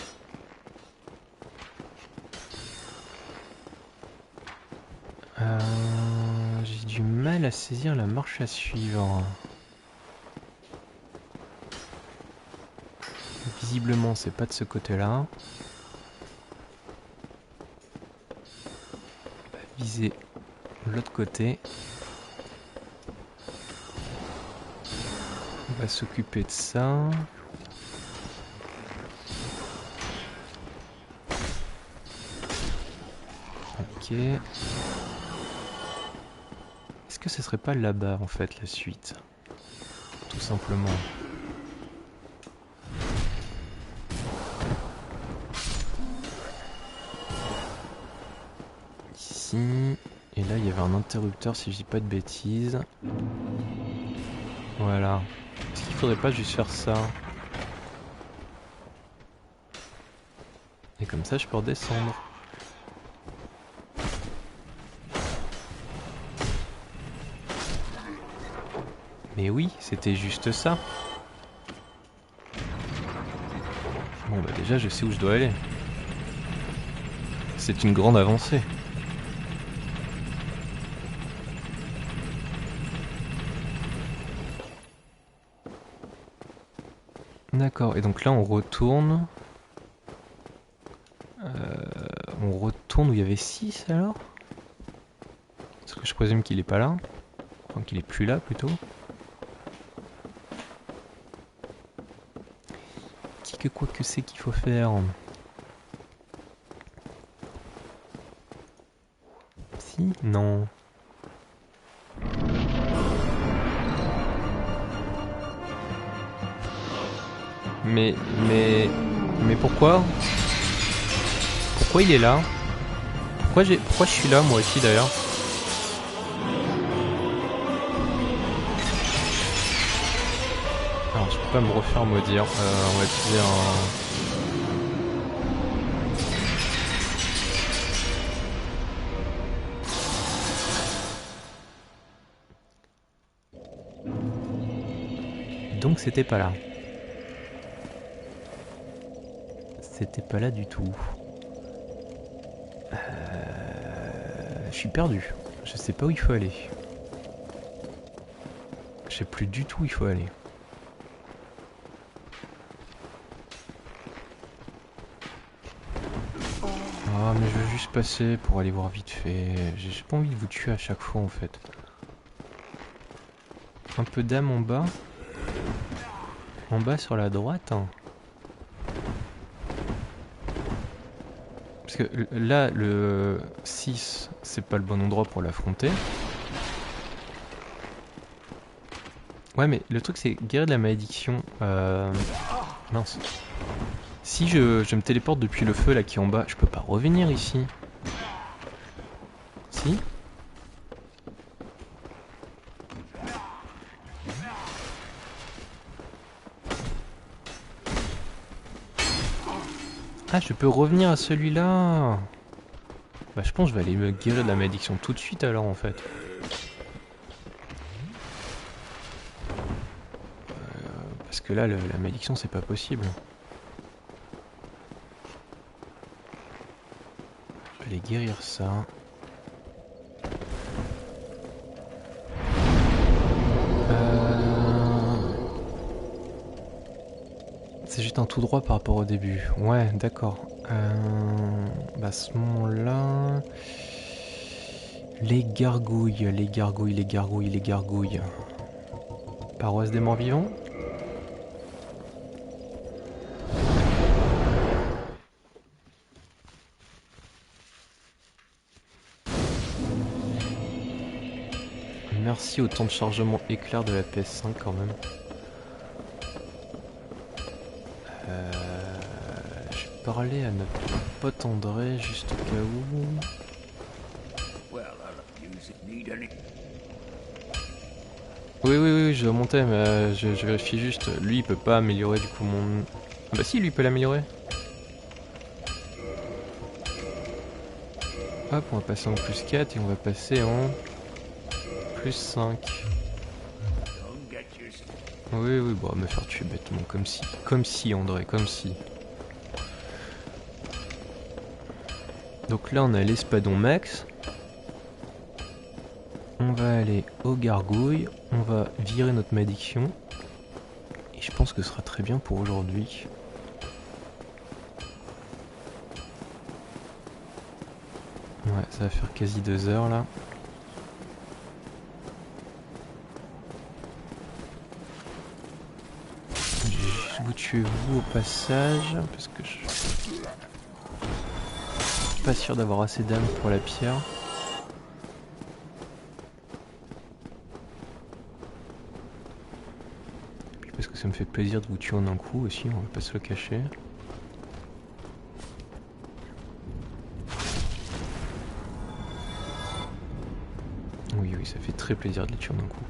J'ai du mal à saisir la marche à suivre. Visiblement, c'est pas de ce côté-là. On va viser l'autre côté. On va s'occuper de ça. Ok. Est-ce que ce serait pas là-bas en fait la suite? Tout simplement. Ici. Et là il y avait un interrupteur si je dis pas de bêtises. Voilà. Est-ce qu'il faudrait pas juste faire ça? Et comme ça je peux redescendre. Mais oui, c'était juste ça. Bon bah déjà je sais où je dois aller. C'est une grande avancée. D'accord, et donc là on retourne. On retourne où il y avait 6 alors? Parce que je présume qu'il est pas là. Enfin qu'il est plus là plutôt. Quoi que c'est qu'il faut faire? Si? Non. Mais pourquoi? Pourquoi il est là? Pourquoi je suis là moi aussi d'ailleurs? Alors je peux pas me refaire maudire. On va utiliser un... Donc c'était pas là. C'était pas là du tout. Je suis perdu. Je sais pas où il faut aller. Je sais plus du tout où il faut aller. Ah mais je veux juste passer pour aller voir vite fait. J'ai pas envie de vous tuer à chaque fois en fait. Un peu d'âme en bas. En bas sur la droite. Parce que là le 6 c'est pas le bon endroit pour l'affronter. Ouais mais le truc c'est guérir de la malédiction. Mince. Si je me téléporte depuis le feu là qui est en bas, je peux pas revenir ici. Si? Ah, je peux revenir à celui-là. Bah, je pense que je vais aller me guérir de la malédiction tout de suite alors en fait. Parce que là, la malédiction, c'est pas possible. Je vais aller guérir ça. C'est juste un tout droit par rapport au début. Ouais, d'accord. Bah à ce moment-là... Les gargouilles, les gargouilles, les gargouilles, les gargouilles. Paroisse des morts vivants. Merci au temps de chargement éclair de la PS5 quand même. Je vais parler à notre pote André juste au cas où. Oui, je montais, mais je vérifie juste. Lui, il peut pas améliorer du coup mon... Ah bah si, lui, il peut l'améliorer. Hop, on va passer en plus 4 et on va passer en plus 5. Oui, bon, me faire tuer bêtement, comme si, André, comme si. Donc là, on a l'espadon max. On va aller aux gargouilles, on va virer notre malédiction. Et je pense que ce sera très bien pour aujourd'hui. Ouais, ça va faire quasi 2 heures là. Vous tuez vous au passage, parce que je suis pas sûr d'avoir assez d'âme pour la pierre. Puis parce que ça me fait plaisir de vous tuer en un coup aussi, on va pas se le cacher. Oui, ça fait très plaisir de les tuer en un coup.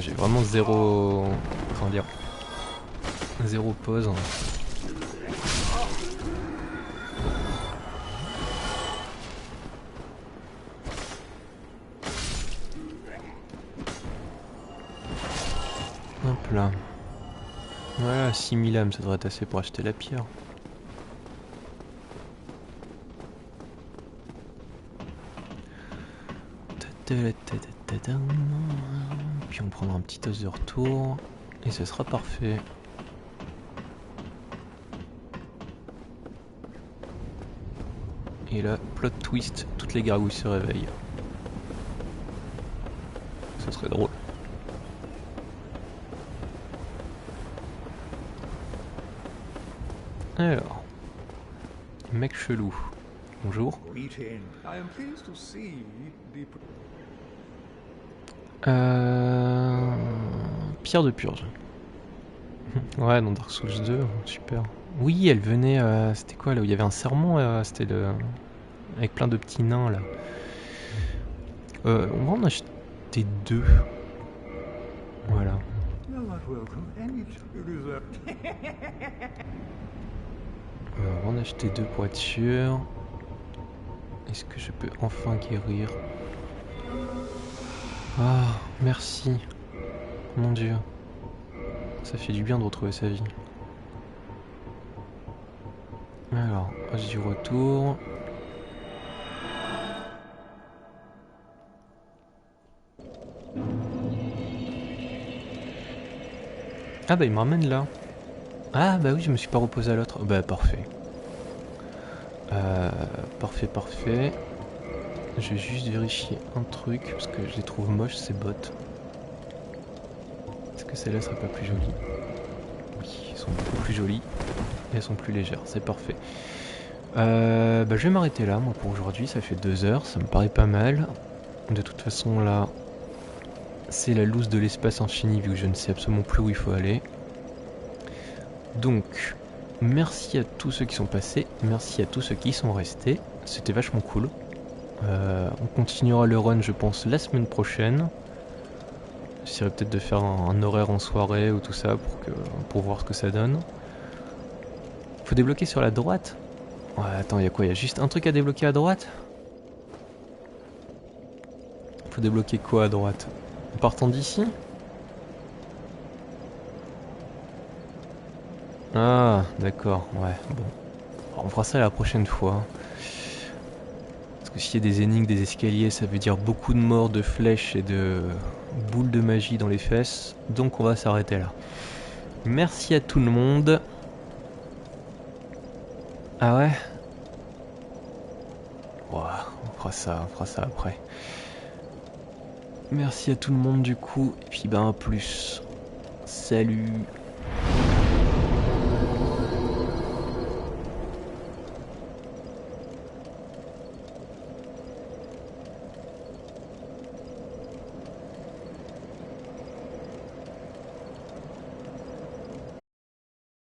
J'ai vraiment zéro... Comment dire... Zéro pause. Hop là. Voilà, 6000 âmes, ça devrait être assez pour acheter la pierre. Puis on prendra un petit os de retour. Et ce sera parfait. Et là, plot twist, toutes les gargouilles se réveillent. Ça serait drôle. Alors, mec chelou. Bonjour. Pierre de purge. Ouais, dans Dark Souls 2, super. Oui, elle venait. C'était quoi là où il y avait un sermon c'était le. Avec plein de petits nains là. On va en acheter 2. Voilà. On va en acheter 2 pour être sûr. Est-ce que je peux enfin guérir? Ah, merci. Mon Dieu. Ça fait du bien de retrouver sa vie. Alors, os du retour. Ah bah il me ramène là. Ah bah oui, je me suis pas reposé à l'autre. Bah parfait. Parfait. Je vais juste vérifier un truc, parce que je les trouve moches ces bottes. Est-ce que celles-là seraient pas plus jolies? Oui, elles sont beaucoup plus jolies. Et elles sont plus légères, c'est parfait. Bah je vais m'arrêter là, moi pour aujourd'hui, ça fait 2 heures, ça me paraît pas mal. De toute façon là, c'est la loose de l'espace infini vu que je ne sais absolument plus où il faut aller. Donc, merci à tous ceux qui sont passés, merci à tous ceux qui sont restés, c'était vachement cool. On continuera le run je pense la semaine prochaine. J'essaierai peut-être de faire un horaire en soirée ou tout ça pour voir ce que ça donne. Faut débloquer sur la droite. Ouais, attends, il y a quoi? Il y a juste un truc à débloquer à droite? Faut débloquer quoi à droite? En partant d'ici? Ah, d'accord, ouais, bon. On fera ça la prochaine fois. Parce que s'il y a des énigmes, des escaliers, ça veut dire beaucoup de morts, de flèches et de boules de magie dans les fesses. Donc on va s'arrêter là. Merci à tout le monde. Ah ouais? Ouah, on fera ça après. Merci à tout le monde du coup, et puis ben à plus. Salut.